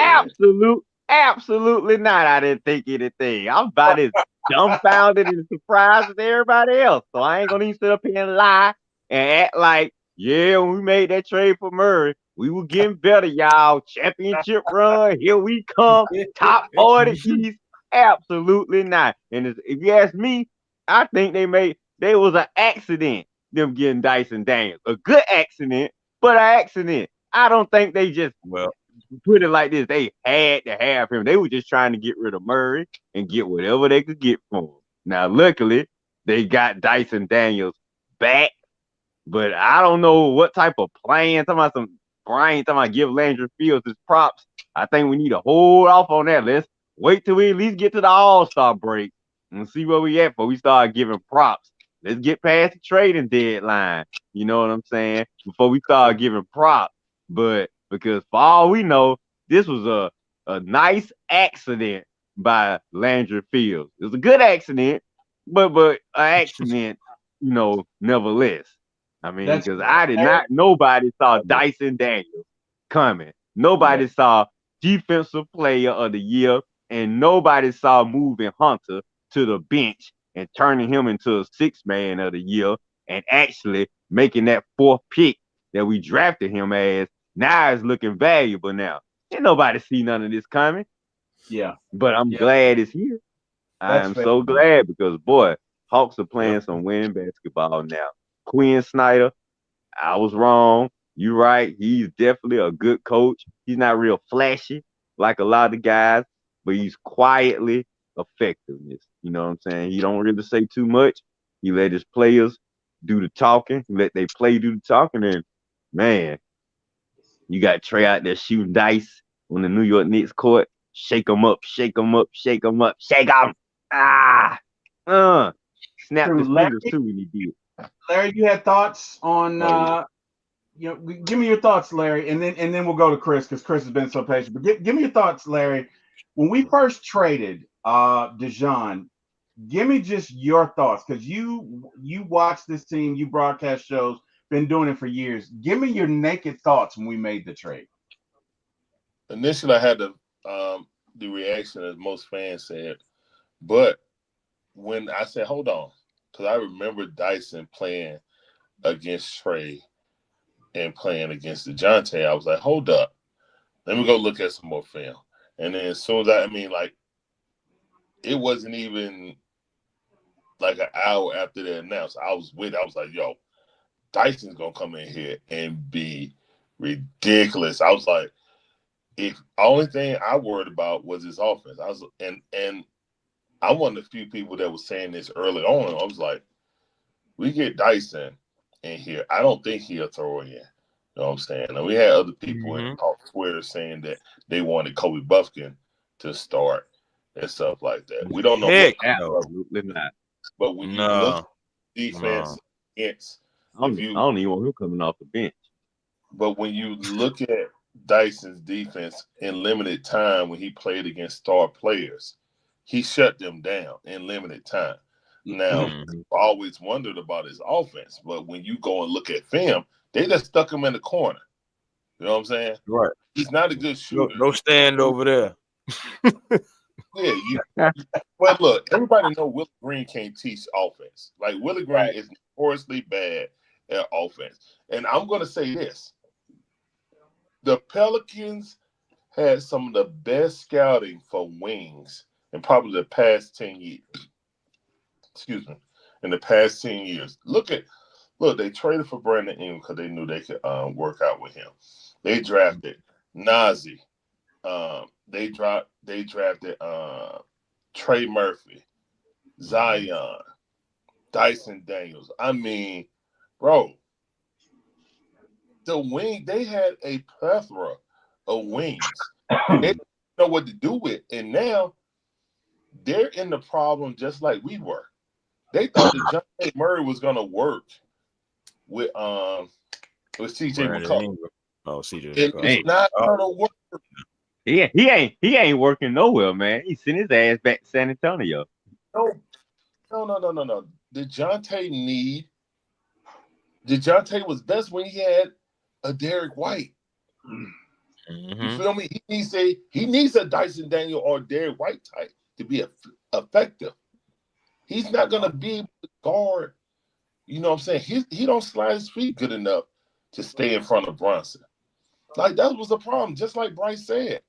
Absolutely not. I didn't think anything. I'm about as dumbfounded and surprised as everybody else. So I ain't gonna even sit up here and lie and act like, yeah, when we made that trade for Murray, we were getting better, y'all. Championship run, here we come. Top order East. Absolutely not. And if you ask me, I think they was an accident, them getting Dyson Daniels. A good accident, but an accident. I don't think they just put it like this: they had to have him. They were just trying to get rid of Murray and get whatever they could get from him. Now, luckily, they got Dyson Daniels back, but I don't know what type of plan. Talking about some Brian, talking about give Landry Fields his props. I think we need to hold off on that. Let's wait till we at least get to the All-Star break and see where we at before we start giving props. Let's get past the trading deadline. You know what I'm saying? Before we start giving props. But because for all we know, this was a nice accident by Landry Fields. It was a good accident, but an accident, nevertheless. I mean, That's because I did not, nobody saw Dyson Daniels coming. Nobody saw defensive player of the year, and nobody saw moving Hunter to the bench and turning him into a sixth man of the year and actually making that fourth pick that we drafted him as. Now it's looking valuable now. Ain't nobody see none of this coming. Yeah. But I'm glad it's here. I am fair. so glad because, boy, Hawks are playing some winning basketball now. Quinn Snyder, I was wrong. You're right. He's definitely a good coach. He's not real flashy like a lot of the guys, but he's quietly effectiveness. You know what I'm saying? He don't really say too much. He let his players do the talking. He let they play do the talking. And, man, you got Trey out there shooting dice on the New York Knicks court. Shake them up, shake them up, shake them up, shake them. Snapped his fingers too when he did. Larry, you had thoughts on give me your thoughts, Larry, and then we'll go to Chris because Chris has been so patient. But give me your thoughts, Larry. When we first traded DeJohn, give me just your thoughts because you watch this team, you broadcast shows, been doing it for years. Give me your naked thoughts when we made the trade. Initially, I had the reaction as most fans said, but when I said, hold on, because I remember Dyson playing against Trey and playing against DeJounte, I was like, hold up. Let me go look at some more film. And then as soon as it wasn't even like an hour after they announced, I was like, yo, Dyson's going to come in here and be ridiculous. I was like, the only thing I worried about was his offense. And I'm one of the few people that was saying this early on. I was like, we get Dyson in here. I don't think he'll throw in. You know what I'm saying? And we had other people on Twitter saying that they wanted Kobe Buffkin to start and stuff like that. We don't know. Absolutely not. But when you look at defense against, I don't even want him coming off the bench. But when you look at Dyson's defense in limited time when he played against star players, he shut them down in limited time. Now, I always wondered about his offense, but when you go and look at film, they just stuck him in the corner. You know what I'm saying? Right. He's not a good shooter. No stand over there. But look, everybody know Willie Green can't teach offense. Like Willie Green is notoriously bad at offense. And I'm going to say this. The Pelicans had some of the best scouting for wings in probably the past 10 years. Excuse me. In the past 10 years. Look, they traded for Brandon Ingram because they knew they could work out with him. They drafted Nazi. They drafted Trey Murphy, Zion, Dyson Daniels. I mean, bro, they had a plethora of wings. They didn't know what to do with. And now they're in the problem just like we were. They thought that John Murray was gonna work with CJ McCollum. Oh, CJ McCollum. It's not gonna work. He ain't working nowhere, man. He sent his ass back to San Antonio. No. DeJounte was best when he had a Derek White. You feel me? He needs a Dyson Daniel or Derek White type to be effective. He's not gonna be able to guard. You know what I'm saying? He don't slide his feet good enough to stay in front of Bronson. Like that was the problem. Just like Bryce said,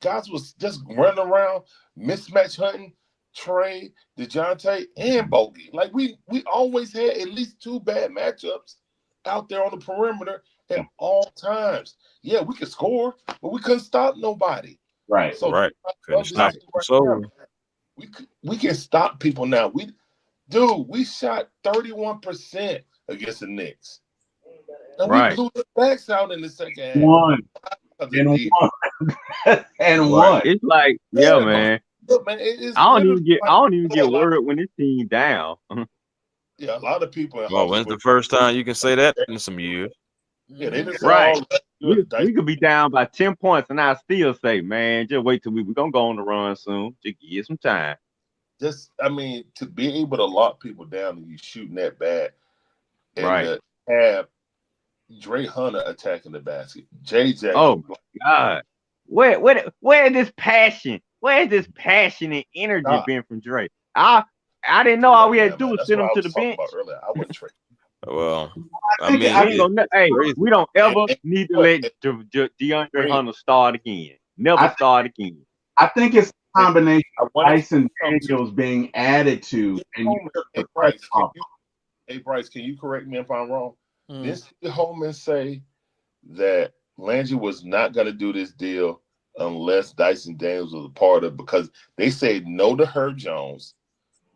guys was just running around mismatch hunting. Trey, DeJounte, and Bogey. Like we always had at least two bad matchups out there on the perimeter, at all times. Yeah, we could score, but we couldn't stop nobody. Right. So Right. Couldn't stop now, we can stop people now. We shot 31% against the Knicks. And we blew the backs out in the second half. One. And one. And one. It's like, man. Look, man, I don't even get worried when this team down. Yeah, a lot of people. Well, when's the first time you can say that in some years? Yeah, they just right. We could be down by 10 points, and I still say, man, just wait till we're gonna go on the run soon. Just give some time. To be able to lock people down and you shooting that bad, and right? Have Dre Hunter attacking the basket, JJ. Oh my God, where is this passion? Where is this passion and energy been from Dre? I didn't know all we had to do was send him to the bench. I wouldn't trade. Well, we don't ever need to let DeAndre Hunter start again. Never start again. I think it's a combination of Dyson Daniels being added to. Hey, Bryce, can you correct me if I'm wrong? Did Holman say that Landry was not going to do this deal unless Dyson Daniels was a part of it, because they said no to Herb Jones.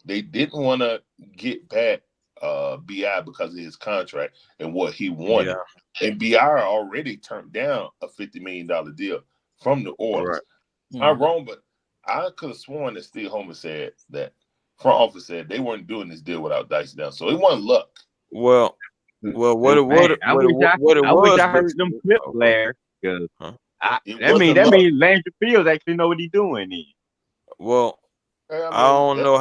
They didn't want to get back BI because of his contract and what he wanted. Yeah. And BI already turned down a $50 million deal from the Orioles. Right. I'm wrong, but I could have sworn that Steve Holman said that front office said they weren't doing this deal without Dyson down. So it wasn't luck. Well, what it was. I wish I heard them clips, Larry. Because that means Landry Fields actually know what he's doing. Then. Well, I don't know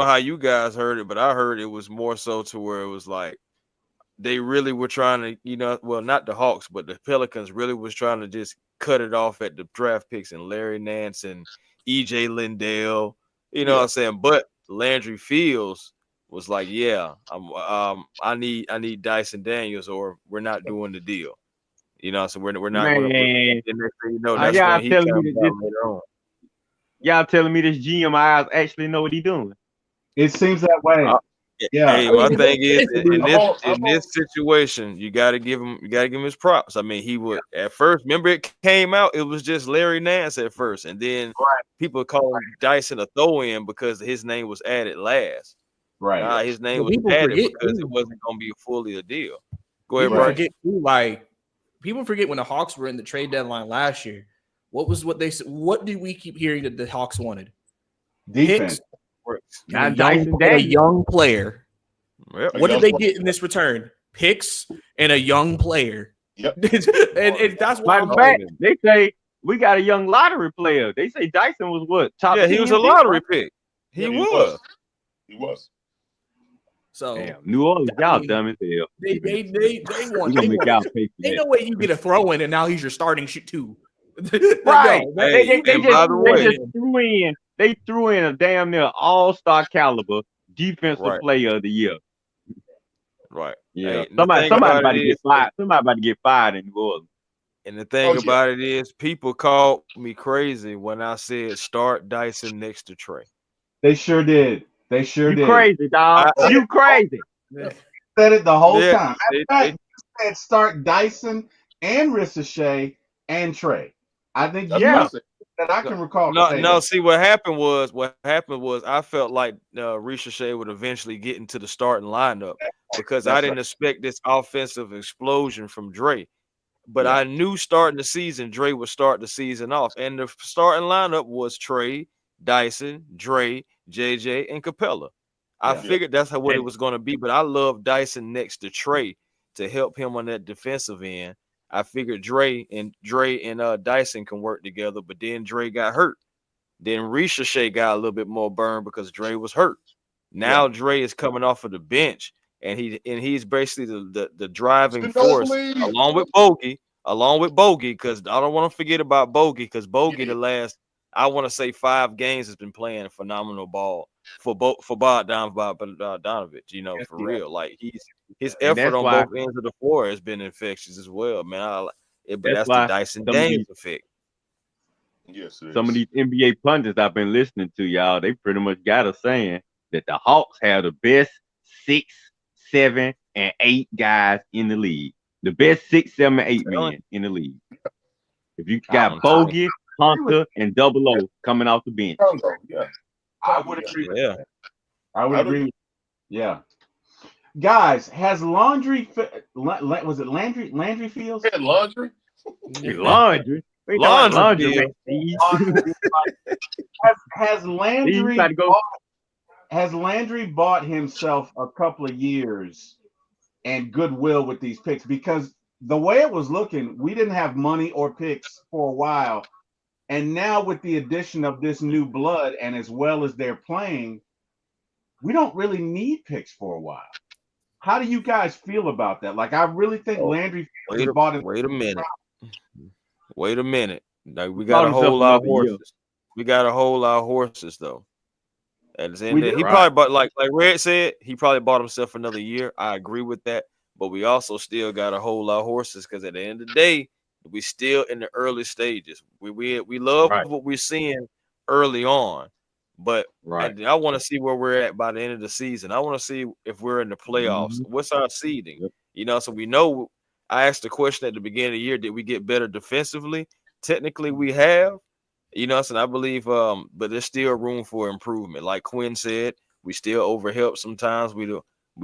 how you guys heard it, but I heard it was more so to where it was like they really were trying to, not the Hawks, but the Pelicans really was trying to just cut it off at the draft picks and Larry Nance and EJ Lindell. What I'm saying? But Landry Fields was like, I need Dyson Daniels, or we're not doing the deal. So we're not going to. Y'all telling me this GM eyes actually know what he's doing? It seems that way. Hey, my thing is in this situation, you gotta give him his props. I mean, he would at first. Remember, it came out. It was just Larry Nance at first, and then people called Dyson a throw-in because his name was added last. Right. His name was added because it wasn't going to be fully a deal. Go ahead, Bryce. People forget when the Hawks were in the trade deadline last year. What did we keep hearing that the Hawks wanted? Defense. A young player. Yep. What did they get in this return? Picks and a young player. Yep. and that's why they say we got a young lottery player. They say Dyson was what? Top 10 he was a lottery pick. He was. So New Orleans, y'all dumb as hell. They want. Ain't no way you get a throw in and now he's your starting shoot too. Right. They threw in a damn near all-star caliber defensive player of the year. Right. Yeah. Somebody about to get fired. Somebody about to get fired in New Orleans. And the thing about it is, people called me crazy when I said start Dyson next to Trey. They sure did. You crazy, dog. You crazy. Said it the whole time. I said start Dyson and Ricochet and Trey. I think that I can recall. No. See, what happened was I felt like Ricochet would eventually get into the starting lineup because I didn't expect this offensive explosion from Dre. But I knew starting the season, Dre would start the season off, and the starting lineup was Trey, Dyson, Dre, JJ, and Capella. I figured that's what it was going to be, but I love Dyson next to Trey to help him on that defensive end. I figured Dre and Dyson can work together, but then Dre got hurt. Then Ricochet got a little bit more burned because Dre was hurt. Now Dre is coming off of the bench, and he's basically the driving force along with Bogey, because I don't want to forget about Bogey, because Bogey the last, I want to say 5 games has been playing phenomenal ball for Bogdanovich, for real. Like his effort on both ends of the floor has been infectious as well, man. But that's the Dyson Daniels effect. Yes, some of these NBA pundits I've been listening to, y'all, they pretty much got us saying that the Hawks have the best 6, 7, and 8 guys in the league. the best 6, 7, 8 men in the league. If you I got don't know. Bogey, Hunter, and Double O coming off the bench. Yeah. I would agree. Yeah. I would agree. Yeah. Guys, has Landry was it Landry Fields? Yeah, Laundry. Laundry. We talking Laundry laundry. Has Landry bought himself a couple of years and goodwill with these picks? Because the way it was looking, we didn't have money or picks for a while. And now with the addition of this new blood and as well as they're playing, we don't really need picks for a while. How do you guys feel about that? Like, I really think Landry bought it. Wait a minute. Wait a minute. Like, we got a whole lot of horses. We got a whole lot of horses, though. At the end, he probably bought, like Red said, he probably bought himself another year. I agree with that. But we also still got a whole lot of horses because at the end of the day, we still in the early stages. We love what we're seeing early on. But I want to see where we're at by the end of the season. I want to see if we're in the playoffs. What's our seeding? You know, so we know. I asked the question at the beginning of the year: did we get better defensively? Technically, we have. You know, so I believe, but there's still room for improvement. Like Quinn said, we still overhelp sometimes. We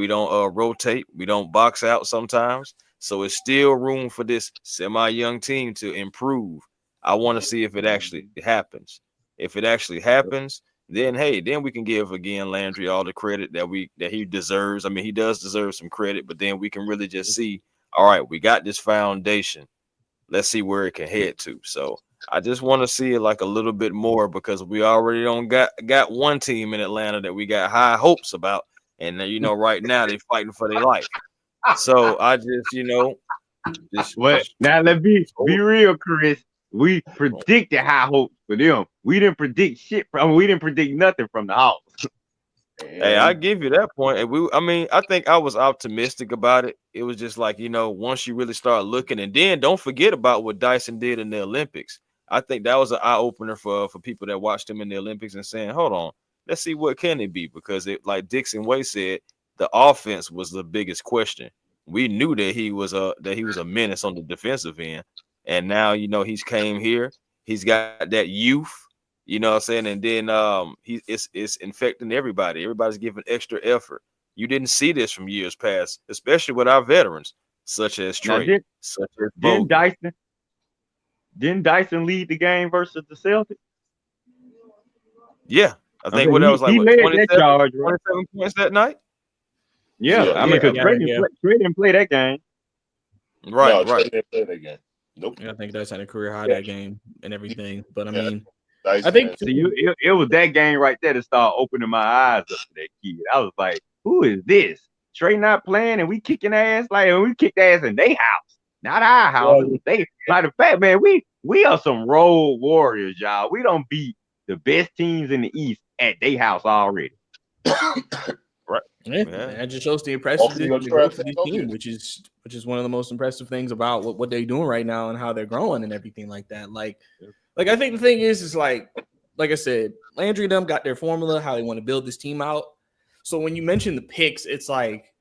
don't rotate. We don't box out sometimes. So it's still room for this semi-young team to improve. I want to see if it actually happens. If it actually happens, then then we can give again Landry all the credit that he deserves. I mean, he does deserve some credit, but then we can really just see, all right, we got this foundation. Let's see where it can head to. So I just want to see it like a little bit more because we already don't got one team in Atlanta that we got high hopes about, and right now they're fighting for their life. So I just now let's be real, Chris. We predicted high hopes for them. We didn't predict shit we didn't predict nothing from the Hawks. Hey, I give you that point. I think I was optimistic about it. It was just like, once you really start looking, and then don't forget about what Dyson did in the Olympics. I think that was an eye opener for people that watched him in the Olympics and saying, hold on, let's see what can it be? Because like Dixon Way said, the offense was the biggest question. We knew that he was a menace on the defensive end. And now, he's came here. He's got that youth, you know what I'm saying? And then it's infecting everybody. Everybody's giving extra effort. You didn't see this from years past, especially with our veterans, such as Trey, such as Bogey. Didn't Dyson lead the game versus the Celtics? Yeah. I think what that was like, he led that charge, 27 points that night? Yeah. I mean, because Trey didn't play that game. Right. Trey didn't play that game. Nope. Yeah, I think Dyson had a career high that game and everything. But I mean, Dyson, I think it was that game right there that started opening my eyes up to that kid. I was like, who is this? Trey not playing and we kicking ass we kicked ass in their house, not our house. They like the fact, man, we are some road warriors, y'all. We don't beat the best teams in the East at their house already. Right. Yeah. That just shows the impressiveness of this team, which is one of the most impressive things about what they're doing right now and how they're growing and everything like that. Like I think the thing is like I said, Landry and them got their formula, how they want to build this team out. So when you mention the picks, it's like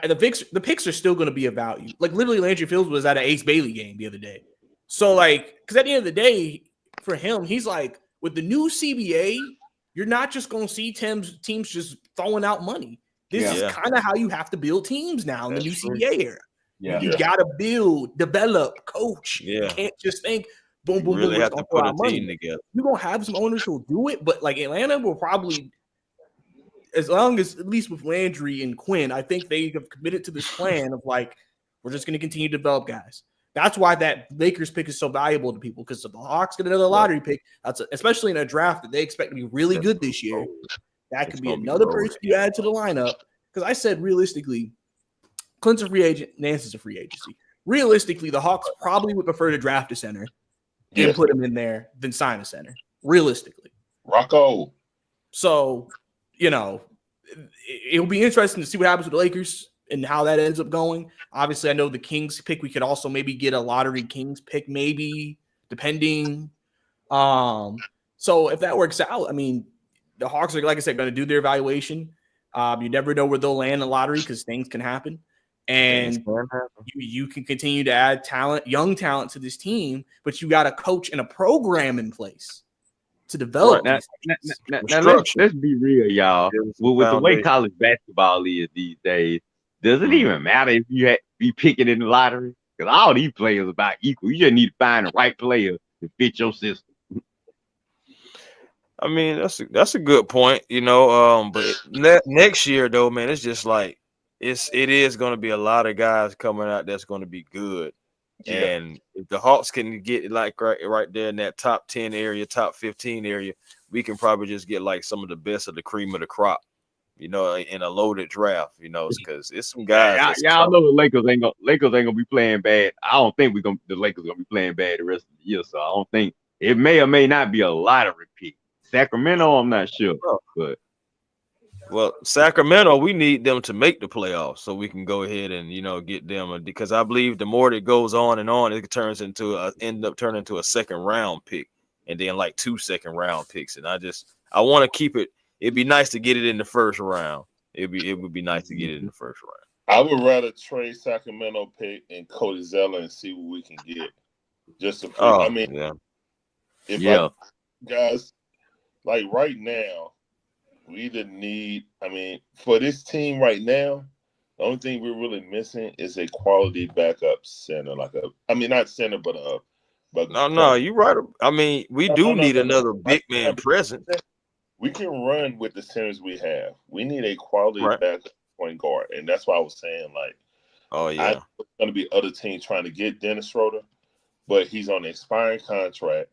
the picks are still going to be a value. Like literally, Landry Fields was at an Ace Bailey game the other day. So like, because at the end of the day, for him, he's like, with the new CBA, you're not just going to see teams just throwing out money. This is kind of how you have to build teams now in the new CBA era. Yeah. You got to build, develop, coach. Yeah. You can't just think, boom, boom, really boom. Have to put a team together. You're going to have some owners who will do it, but like Atlanta will probably, as long as, at least with Landry and Quinn, I think they have committed to this plan of like, we're just going to continue to develop guys. That's why that Lakers pick is so valuable to people, because if the Hawks get another lottery pick, especially in a draft that they expect to be really good this year, that could be another person you add to the lineup. Because I said realistically, Clint's a free agent, Nance's a free agency. Realistically, the Hawks probably would prefer to draft a center and put him in there than sign a center. Realistically. Rocco. So, it'll be interesting to see what happens with the Lakers and how that ends up going. Obviously, I know the Kings pick, we could also maybe get a lottery Kings pick, maybe, depending. So if that works out, I mean, the Hawks are, like I said, going to do their evaluation. You never know where they'll land in the lottery because things can happen. And you can continue to add talent, young talent to this team, but you got a coach and a program in place to develop Now, these now let's be real, y'all. With the way college basketball is these days, does it even matter if you be picking in the lottery? Because all these players are about equal. You just need to find the right player to fit your system. I mean, that's a good point, but next year though, man, it's just like it is going to be a lot of guys coming out that's going to be good. Yeah. And if the Hawks can get like right there in that top 10 area, top 15 area, we can probably just get like some of the best of the cream of the crop, in a loaded draft, because it's some guys. Y'all know the Lakers ain't gonna be playing bad. I don't think the Lakers gonna be playing bad the rest of the year. So I don't think it may or may not be a lottery pick. Sacramento, I'm not sure, but. Well, Sacramento, we need them to make the playoffs so we can go ahead and get them, because I believe the more that goes on, it turns into end up turning into a second round pick, and then like 2 second round picks. And I want to keep it. It'd be nice to get it in the first round. It would be nice to get it in the first round. I would rather trade Sacramento pick and Cody Zeller and see what we can get. Just to guys, like right now. We either need, for this team right now, the only thing we're really missing is a quality backup center, not center, but no, you're right. I mean, we need another big man present. We can run with the centers we have. We need a quality backup point guard, and that's why I was saying, I know there's going to be other teams trying to get Dennis Schroeder, but he's on an expiring contract,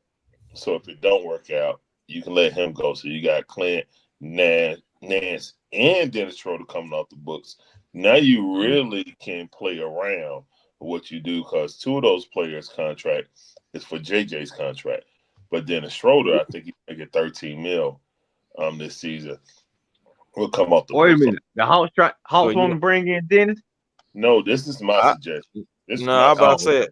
so if it don't work out, you can let him go. So you got Clint, Nance, and Dennis Schroeder coming off the books. Now you really can play around with what you do, because 2 of those players' contract is for JJ's contract. But Dennis Schroeder, I think he's making $13 million this season. Will come off the books. Wait a minute. The Hawks want to bring in Dennis? No, this is my suggestion. I'm about to say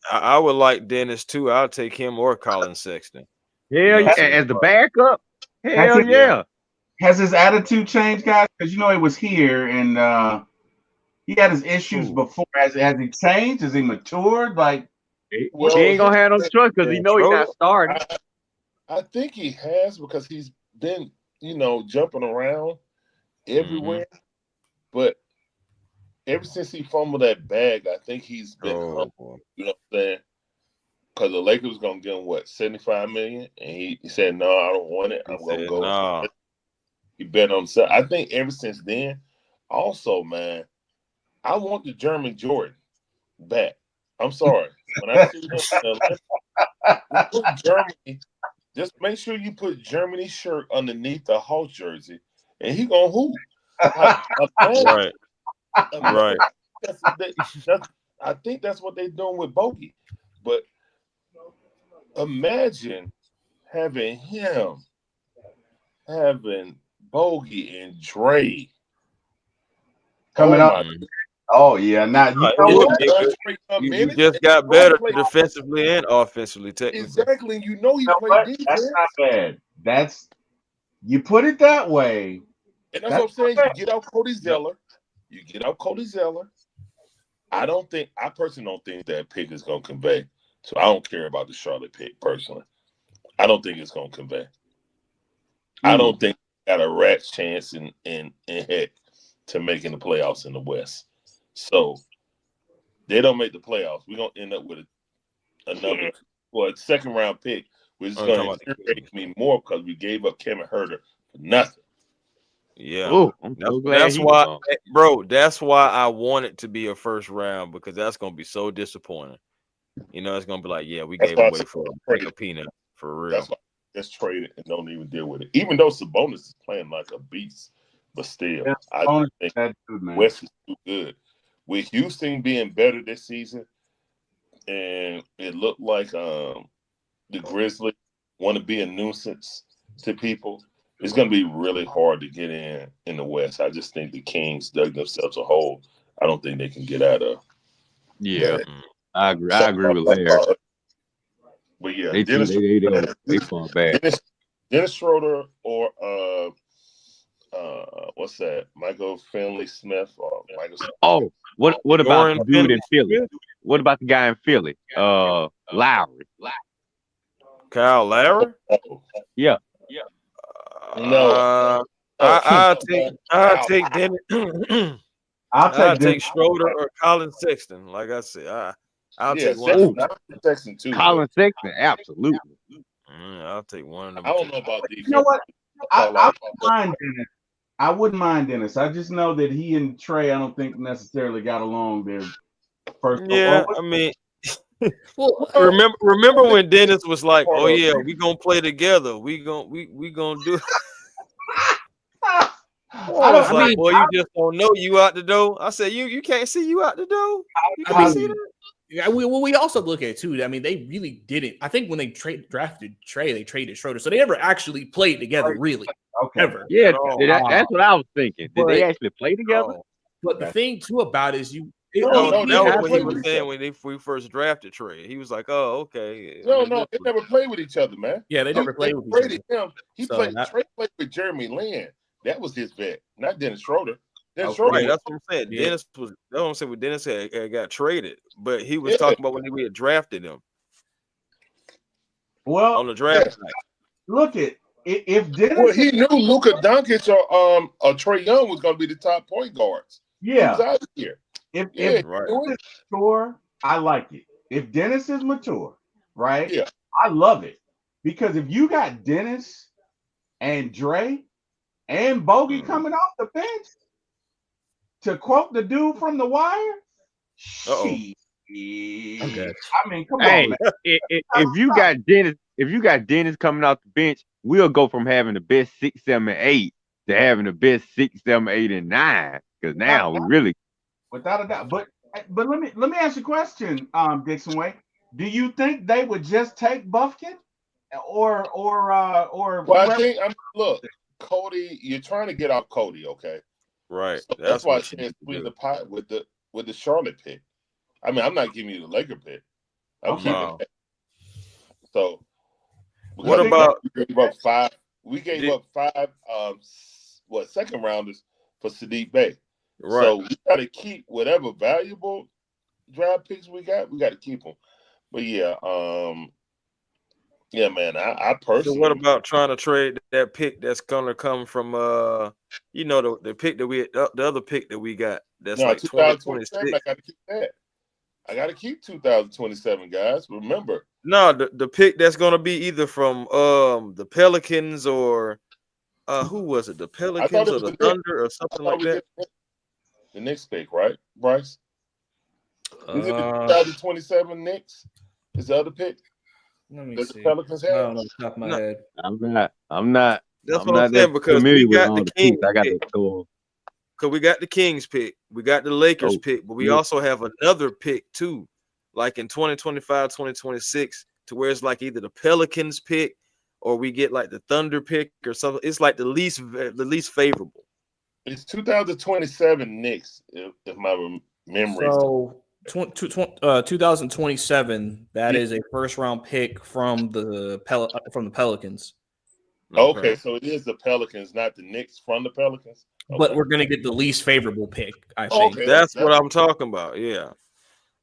I would like Dennis too. I'll take him or Colin Sexton. Hell yeah, as the backup. Hell yeah. Has his attitude changed, guys? Because he was here and he had his issues before. Has he changed? Has he matured? He ain't gonna have no choice because he know he's not starting. I think he has, because he's been, jumping around everywhere. But ever since he fumbled that bag, I think he's been humble. You know what I'm saying? Because the Lakers was gonna give him $75 million, and he said, "No, I don't want it. I'm gonna go." No. He bet on himself. I think ever since then, also, man, I want the German Jordan back. I'm sorry. When I see him, put Germany, just make sure you put Germany shirt underneath the Hawks jersey, and he gonna hoop. Right. I think that's what they're doing with Bogey. But imagine having Bogey and Dre coming up. Oh yeah, now you just got better defensively and offensively. Technically, exactly. He played defense. That's not bad. You put it that way, and that's what I'm saying. You get out Cody Zeller. I personally don't think that pick is going to convey. So I don't care about the Charlotte pick personally. I don't think it's going to convey. I don't think they got a rat's chance in heck to making the playoffs in the West. So they don't make the playoffs. We're going to end up with another second round pick, which is going to irritate me more because we gave up Kevin Huerter for nothing. Yeah. Ooh, I'm so glad that's why, bro. That's why I want it to be a first round, because that's going to be so disappointing. It's going to be like, yeah, we gave away for a peanut, for real. That's why just trade it and don't even deal with it. Even though Sabonis is playing like a beast, but still, I think West is too good. With Houston being better this season, and it looked like the Grizzlies want to be a nuisance to people, it's going to be really hard to get in the West. I just think the Kings dug themselves a hole I don't think they can get out of. Yeah, I agree with Larry. But yeah, they fun bad. Dennis Schroeder or what's that? Michael Finley Smith or Michael Smith. Oh, What about Dorian the dude in Philly? Finney-Smith? What about the guy in Philly? Lowry. Kyle Lowry? Oh, Yeah. no. Uh, Oh, I take Dennis. I'll I take take Dennis. Schroeder or Colin Sexton. Like I said, I'll yeah, take one of them. Sexton. I Sexton too. Colin Sexton, absolutely. I'll take one of them. I don't two. know about You know defense. what? I wouldn't mind Dennis. I wouldn't mind Dennis. I just know that he and Trey, I don't think necessarily got along there first. Yeah, I mean, Well, remember when Dennis was like, "Oh yeah, we gonna play together. We gonna do." I was like, "Boy, you just don't know you out the door." I said, "You can't see you out the door. You can't see that." yeah, we also look at it too. I mean, they really didn't. I think when they drafted Trey, they traded Schroeder, so they never actually played together, really, Okay. ever. Yeah, At all. that's what I was thinking. Did they But- actually play together? Oh, But the thing too about it is No, that they was never what he played was with saying each when we first drafted Trey. He was like, "Oh, okay." No, they never played with each other, man. Yeah, they never played with each traded other. him. He So played. that- Trey played with Jeremy Lin. That was his vet, not Dennis Schroeder. Dennis Okay. Schroeder. Right, was- that's what I'm saying. Yeah. Dennis was. That's what I'm saying. When Dennis had got traded, but he was Yeah. talking about when we had drafted him Well, on the draft night. look at if Dennis. Well, he knew Luka Doncic or Trey Young was going to be the top point guards. He was Yeah, out here. if Yeah, Right. Dennis is mature, I like it. If Dennis is mature, right? Yeah. I love it because if you got Dennis and Dre and Bogey Mhm. coming off the bench, to quote the dude from The Wire, Uh-oh. she. Okay. I mean, come Hey, on, man. if you got Dennis coming off the bench, we'll go from having the best 6, 7, and 8 to having the best 6, 7, 8, and 9. Because now we really Without a doubt. But let me ask you a question, Dixon Way. Do you think they would just take Buffkin or Well, I think look, Cody. You're trying to get out Cody, okay? Right. So that's why I what you said need to sweeten do. the pot with the Charlotte pick. I mean, I'm not giving you the Laker pick. I'm Okay. keeping Wow. that. So What because about- we gave up 5? We gave Did- up 5 second rounders for Sadiq Bey. Right. So we got to keep whatever valuable draft picks we got. We got to keep them. But yeah, man. I So personally. what about trying to trade that pick that's gonna come from the pick that the other pick that we got that's No, like 2027. 2026. I got to keep that. I got to keep 2027, guys. Remember. No, the pick that's gonna be either from the Pelicans or who was it? The Pelicans or was the the Knicks. Thunder or I something thought like we that. did the Knicks pick, right, Bryce? Is it the Uh, 2027 Knicks? Is the other pick? let me Does the see. Pelicans I have? don't know off the top of my No. head. I'm not That's what I'm saying, that because familiar we with got all the the Kings picks. I got pick. to go. Because we got the Kings pick, we got the Lakers Oh, pick, but we yeah. also have another pick too, like in 2025, 2026, to where it's like either the Pelicans pick or we get like the Thunder pick or something. It's like the least favorable. It's 2027 Knicks, if my memory. So 2027, that is a first round pick from the Pelicans. Okay, so it is the Pelicans, not the Knicks from the Pelicans. Okay. But we're gonna get the least favorable pick, I think. Okay. That's what I'm talking about. Yeah,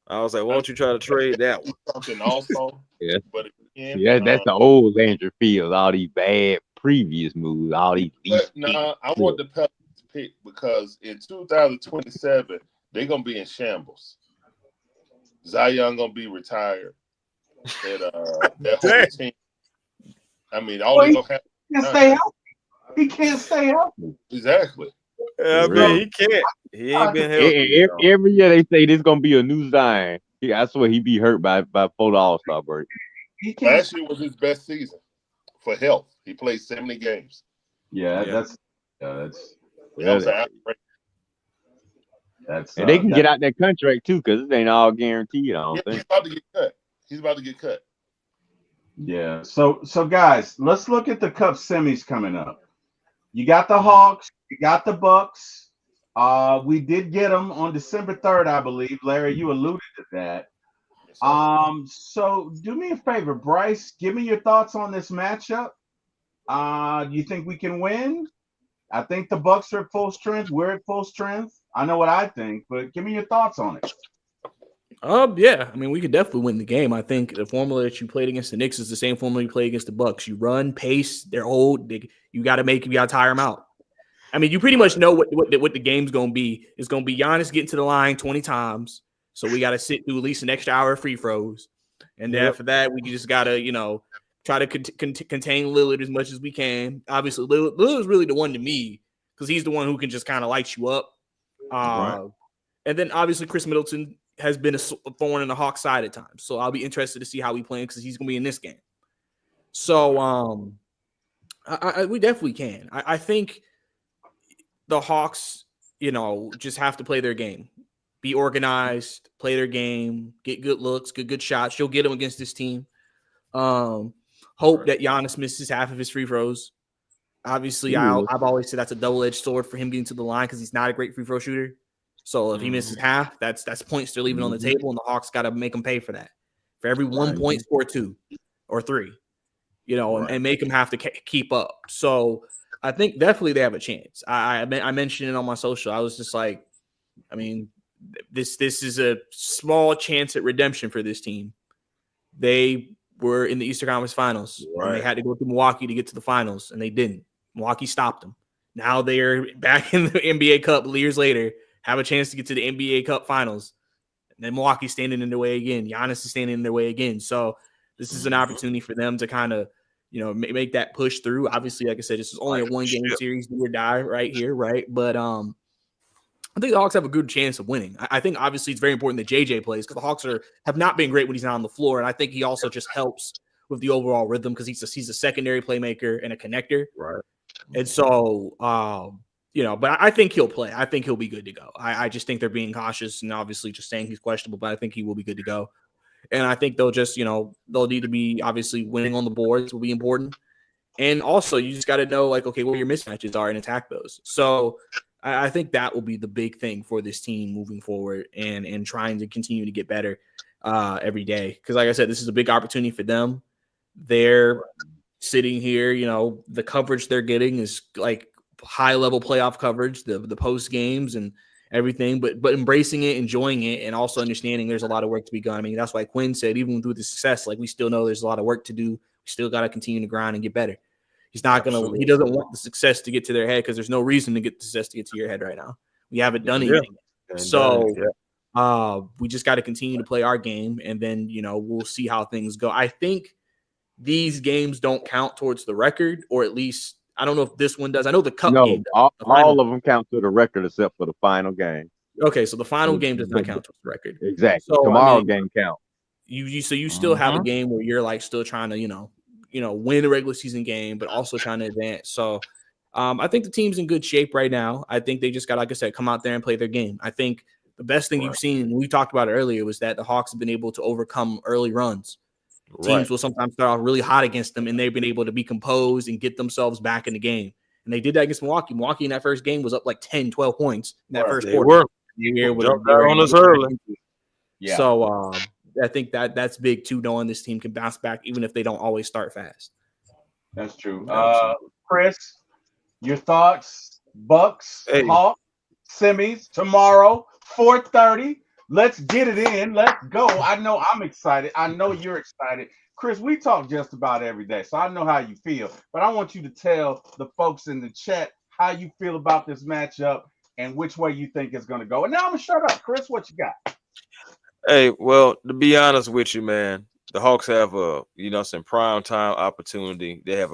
I was like, why don't you try to trade that one? Something also. Yeah. But again, Yeah, that's the old Landry Fields. All these bad previous moves. All these. I want the Pelicans pick because in 2027 they're gonna be in shambles. Zion gonna be retired. And that whole team. I mean, all they gonna have. He can't stay healthy. He can't stay healthy. Exactly. I mean, he can't. He ain't been healthy. Every year they say this gonna be a new Zion. I swear he be hurt by before the All-Star break. He can't. Last year was his best season for health. He played 70 games. Yeah, Yeah. that's That was an outbreak. that's. And they can get out that contract too, because it ain't all guaranteed. I don't Yeah, think. he's about to get cut. He's about to get cut. Yeah. So guys, let's look at the Cup semis coming up. You got the Hawks. You got the Bucks. We did get them on December 3rd, I believe. Larry, you alluded to that. So do me a favor, Bryce. Give me your thoughts on this matchup. Do you think we can win? I think the Bucks are at full strength. We're at full strength. I know what I think, but give me your thoughts on it. Yeah. I mean, we could definitely win the game. I think the formula that you played against the Knicks is the same formula you play against the Bucks. You run, pace. They're old. You got to tire them out. I mean, you pretty much know what the game's going to be. It's going to be Giannis getting to the line 20 times. So we got to sit through at least an extra hour of free throws. And then after that, we just got to, try to contain Lillard as much as we can. Obviously, Lillard's really the one to me because he's the one who can just kind of light you up. Right. And then obviously Chris Middleton has been a thorn in the Hawks side at times. So I'll be interested to see how he plays because he's going to be in this game. So we definitely can. I think the Hawks, just have to play their game, be organized, play their game, get good looks, good shots. You'll get them against this team. Hope that Giannis misses half of his free throws. Obviously, I've always said that's a double-edged sword for him getting to the line because he's not a great free throw shooter. So if he misses half, that's points they're leaving on the table, and the Hawks got to make him pay for that. For every 1 point, score 2 or 3, and make him have to keep up. So I think definitely they have a chance. I mentioned it on my social. I was just like, I mean, this is a small chance at redemption for this team. They were in the Eastern Conference Finals, and they had to go through Milwaukee to get to the finals, and they didn't. Milwaukee stopped them. Now they're back in the NBA Cup years later, have a chance to get to the NBA Cup Finals. And then Milwaukee's standing in their way again. Giannis is standing in their way again. So this is an opportunity for them to kind of, make that push through. Obviously, like I said, this is only a one-game series, do or die right here, right? But I think the Hawks have a good chance of winning. I think obviously it's very important that JJ plays because the Hawks have not been great when he's not on the floor, and I think he also just helps with the overall rhythm because he's a secondary playmaker and a connector. Right. And so, but I think he'll play. I think he'll be good to go. I just think they're being cautious and obviously just saying he's questionable, but I think he will be good to go. And I think they'll just, they'll need to be obviously winning on the boards will be important. And also you just got to know okay, what your mismatches are and attack those. So I think that will be the big thing for this team moving forward and trying to continue to get better every day. Because like I said, this is a big opportunity for them. They're sitting here, the coverage they're getting is like high level playoff coverage, the post games and everything, but embracing it, enjoying it, and also understanding there's a lot of work to be done. I mean, that's why Quinn said, even through the success, we still know there's a lot of work to do. We still got to continue to grind and get better. He's not going to, he doesn't want the success to get to their head because there's no reason to get the success to get to your head right now. We haven't done anything. So we just got to continue to play our game and then, we'll see how things go. I think these games don't count towards the record, or at least I don't know if this one does. I know the cup game does. All of them count to the record except for the final game. Okay, so the final game does not count towards the record. Exactly. So, Tomorrow game count. You still have a game where you're still trying to, win the regular season game, but also trying to advance. So I think the team's in good shape right now. I think they just got, like I said, come out there and play their game. I think the best thing you've seen, we talked about it earlier, was that the Hawks have been able to overcome early runs. Teams will sometimes start off really hot against them, and they've been able to be composed and get themselves back in the game. And they did that against Milwaukee. Milwaukee in that first game was up 10, 12 points in that first quarter. Jumped out on us early. Yeah. So I think that's big too, knowing this team can bounce back even if they don't always start fast. That's true. Chris, your thoughts? Bucks, Hawks, semis tomorrow, 4:30. Let's get it in. Let's go. I know I'm excited. I know you're excited. Chris, we talk just about every day, so I know how you feel. But I want you to tell the folks in the chat how you feel about this matchup and which way you think it's going to go. And now I'm going to shut up. Chris, what you got? Hey, well, to be honest with you, man, the Hawks have some prime time opportunity. They have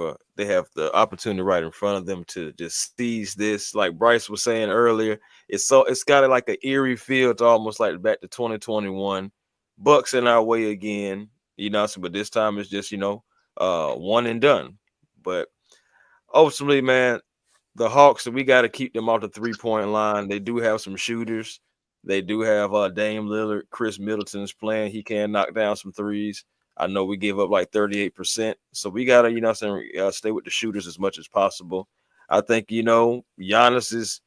the opportunity right in front of them to just seize this. Like Bryce was saying earlier, it's got like an eerie feel to almost like back to 2021. Bucks in our way again, but this time it's just one and done. But ultimately, man, the Hawks, we got to keep them off the 3-point line. They do have some shooters. They do have Dame Lillard. Chris Middleton's playing. He can knock down some threes. I know we give up 38%. So we got to, stay with the shooters as much as possible. I think, Giannis is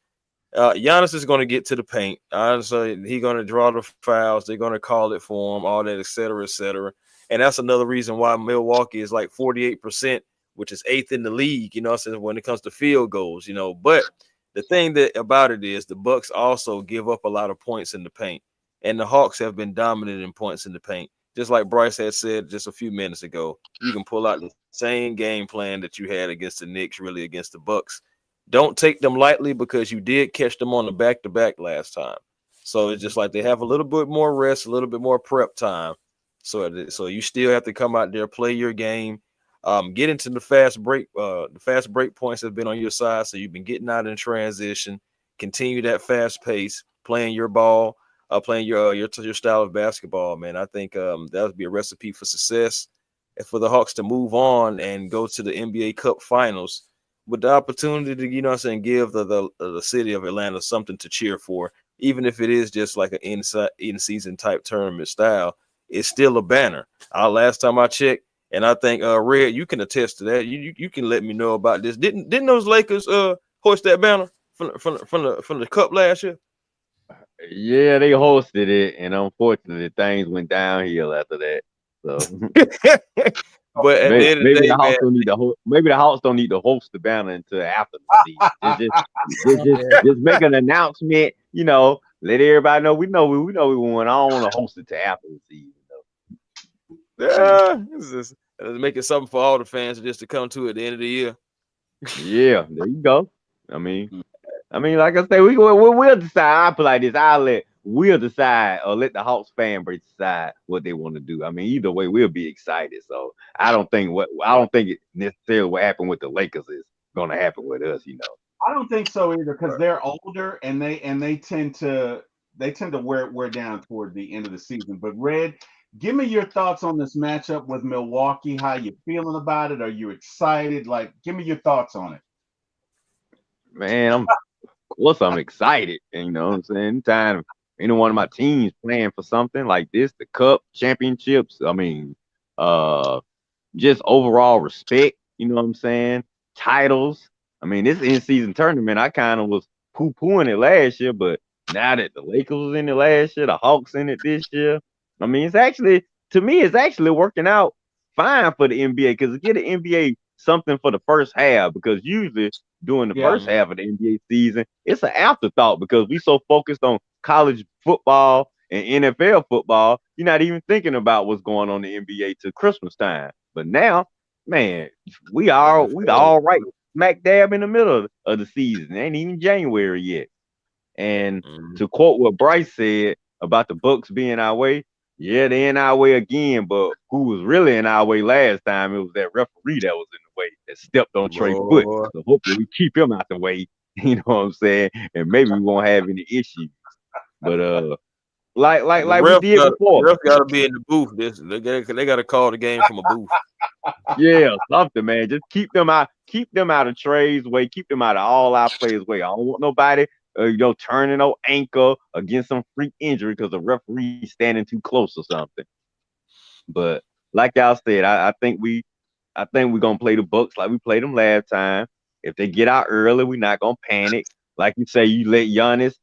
going to get to the paint. Honestly, he's going to draw the fouls. They're going to call it for him, all that, et cetera, et cetera. And that's another reason why Milwaukee is 48%, which is 8th in the league, when it comes to field goals, But the thing that about it is the Bucks also give up a lot of points in the paint, and the Hawks have been dominant in points in the paint. Just like Bryce had said just a few minutes ago, you can pull out the same game plan that you had against the Knicks, really against the Bucks. Don't take them lightly because you did catch them on the back-to-back last time. So it's just like they have a little bit more rest, a little bit more prep time. So you still have to come out there, play your game, get into the fast break. The fast break points have been on your side, so you've been getting out in transition. Continue that fast pace, playing your ball, playing your style of basketball. Man, I think that would be a recipe for success and for the Hawks to move on and go to the NBA Cup Finals with the opportunity to, you know what I'm saying, give the city of Atlanta something to cheer for, even if it is just like an in-season type tournament style. It's still a banner. Last time I checked, and I think Red, you can attest to that. You can let me know about this. Didn't those Lakers hoist that banner from the Cup last year? Yeah, they hosted it, and unfortunately, things went downhill after that. So But at the end of the maybe day, the Hawks man, don't need to maybe the Hawks don't need to host the banner until after the season. Just make an announcement. You know, let everybody know we won. I don't want to host it till after the season. yeah, it's making something for all the fans just to come to at the end of the year. Yeah, there you go. I mean, like I say, we'll decide. I put like this. We'll decide, or let the Hawks fan base decide what they want to do. I mean, either way, we'll be excited. So I don't think it necessarily what happened with the Lakers is going to happen with us. You know. I don't think so either because they're older and they tend to wear down toward the end of the season. But Red, give me your thoughts on this matchup with Milwaukee. How you feeling about it? Are you excited? Like, give me your thoughts on it. Man, I'm excited. And you know what I'm saying? Anytime any one of my teams playing for something like this, the cup, championships, I mean, just overall respect, you know what I'm saying? Titles. I mean, this in-season tournament, I kind of was poo-pooing it last year, but now that the Lakers was in it last year, the Hawks in it this year, I mean, to me, it's actually working out fine for the NBA because get the NBA something for the first half because usually during the Yeah. first half of the NBA season, it's an afterthought because we so focused on college football and NFL football, you're not even thinking about what's going on in the NBA till Christmas time. But now, man, we all right smack dab in the middle of the season. It ain't even January yet. And to quote what Bryce said about the Bucks being our way, yeah, they in our way again. But who was really in our way last time? It was that referee that was in the way that stepped on Trey foot. So hopefully we keep him out the way. You know what I'm saying? And maybe we won't have any issues. But like we did before. The ref got to be in the booth. They got to call the game from a booth. Yeah, something, man. Just keep them out of Trey's way, keep them out of all our players' way. I don't want nobody, turning no ankle against some freak injury because the referee standing too close or something. But like y'all said, I think we're gonna play the Bucks like we played them last time. If they get out early, we're not gonna panic. Like you say, you let Giannis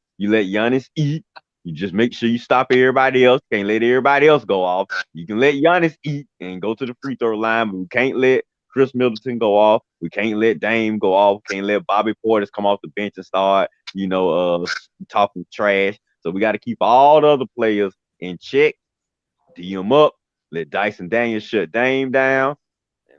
eat. You just make sure you stop everybody else. Can't let everybody else go off. You can let Giannis eat and go to the free throw line, but we can't let Chris Middleton go off. We can't let Dame go off. Can't let Bobby Portis come off the bench and start, talking trash. So we got to keep all the other players in check, D them up, let Dyson Daniels shut Dame down,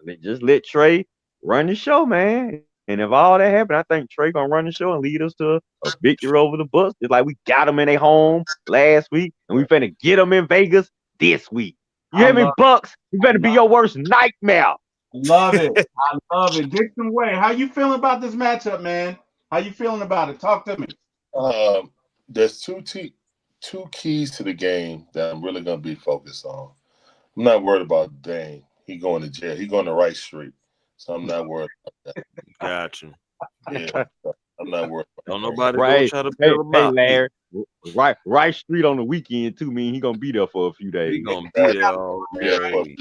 and just let Trey run the show, man. And if all that happen, I think Trey gonna run the show and lead us to a victory over the Bucks. Just like we got them in their home last week, and we finna get them in Vegas this week. You hear me, Bucks? You better be your worst nightmare. Love it. I love it. Dixon Way, how you feeling about this matchup, man? How you feeling about it? Talk to me. There's two keys to the game that I'm really gonna be focused on. I'm not worried about Dame. He going to jail. He going the right street. So I'm not worried about that. Gotcha. Yeah, I'm not worried about Don't that. nobody go try to build him out. Larry, right street on the weekend too mean he gonna be there for a few days. He gonna be there all day.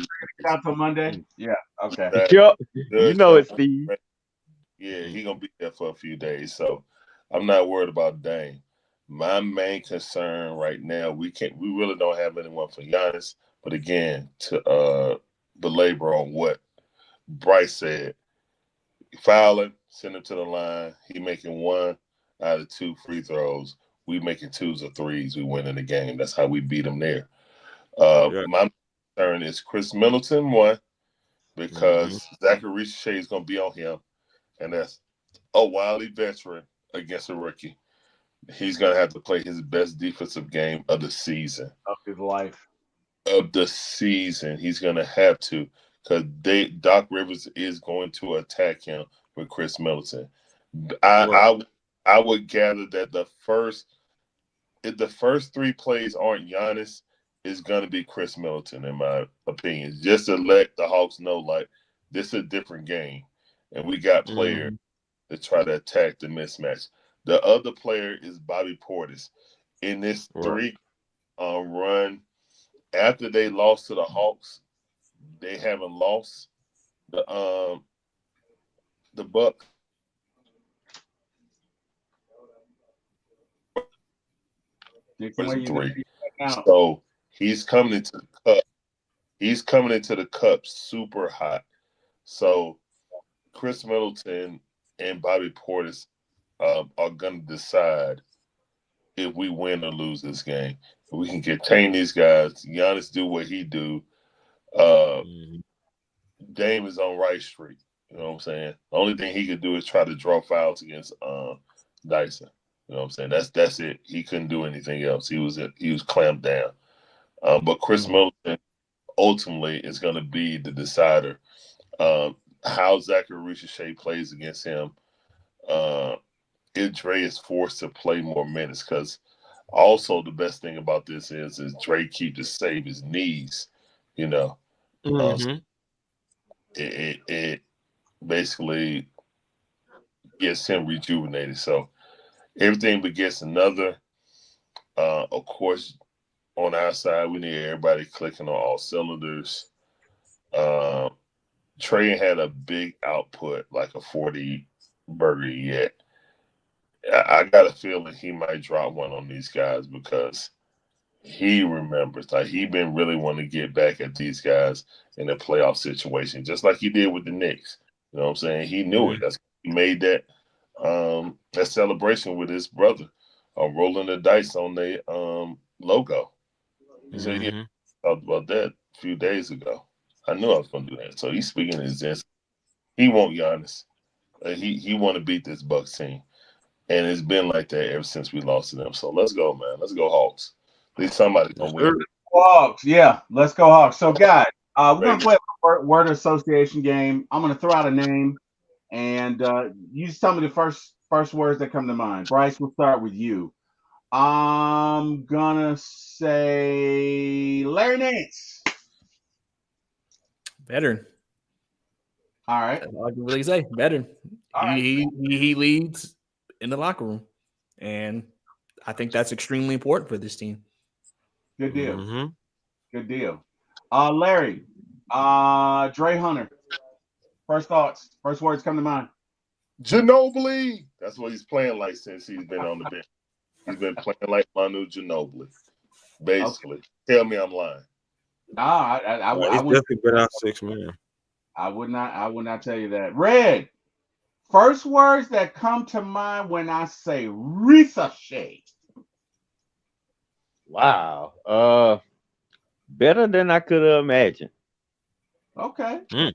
Out till Monday? Yeah, okay. Yep. You know it, Steve. Yeah, he gonna be there for a few days. So I'm not worried about Dame. My main concern right now, we really don't have anyone for Giannis. But again, to belabor on what Bryce said, foul him, send him to the line. He making one out of 2 free throws, we making 2s or 3s, we winning the game. That's how we beat them there. Yeah. My concern is Chris Middleton, one, Mm-hmm. because Zachary Richey is going to be on him, and that's a wily veteran against a rookie. He's going to have to play his best defensive game of the season. Of his life. He's going to have to, because Doc Rivers is going to attack him with Chris Middleton. Right. I would gather that if the first 3 plays aren't Giannis, it's going to be Chris Middleton, in my opinion, just to let the Hawks know, like, this is a different game, and we got players to try to attack the mismatch. The other player is Bobby Portis. In this Right. 3 run, after they lost to the Hawks, they haven't lost. The Bucks Dixon, where in you 3. out? So he's coming into the cup. He's coming into the cup super hot. So Chris Middleton and Bobby Portis are going to decide if we win or lose this game. If we can contain these guys, Giannis do what he do. Mm-hmm. Dame is on right street. You know what I'm saying? The only thing he could do is try to draw fouls against Dyson. You know what I'm saying? That's it. He couldn't do anything else. He was clamped down. But Chris Middleton ultimately is going to be the decider. How Zachary Richey plays against him, if Dre is forced to play more minutes, because also the best thing about this is Dre keeps to save his knees. You know, Mm-hmm. it basically gets him rejuvenated. So everything begets another. Of course, on our side, we need everybody clicking on all cylinders. Trey had a big output, like a 40 burger yet. I got a feeling he might drop one on these guys because he remembers, like, he been really wanting to get back at these guys in a playoff situation, just like he did with the Knicks. You know what I'm saying? He knew it. That's he made that celebration with his brother, rolling the dice on the logo. He said, "Yeah, Mm-hmm. talked about that a few days ago. I knew I was going to do that." So he's speaking his sense. He won't Giannis. He want to beat this Bucks team, and it's been like that ever since we lost to them. So let's go, man. Let's go Hawks. At least somebody's gonna win. Hawks, yeah, let's go Hawks. So, guys, we're gonna Vegas. play a word association game. I'm gonna throw out a name, and you just tell me the first words that come to mind. Bryce, we'll start with you. I'm gonna say Larry Nance. Veteran. All right. That's all I can really say. Veteran. All right. He leads in the locker room, and I think that's extremely important for this team. Good deal. Mm-hmm. Good deal. Larry, Dre Hunter. First thoughts. First words come to mind. Ginobili. That's what he's playing like since he's been on the bench. He's been playing like Manu Ginobili. Basically. Okay. Tell me I'm lying. Nah, He's definitely been our 6 man. I would not tell you that. Red. First words that come to mind when I say Ricochet. Wow. Better than I could have imagined. Okay. Mm.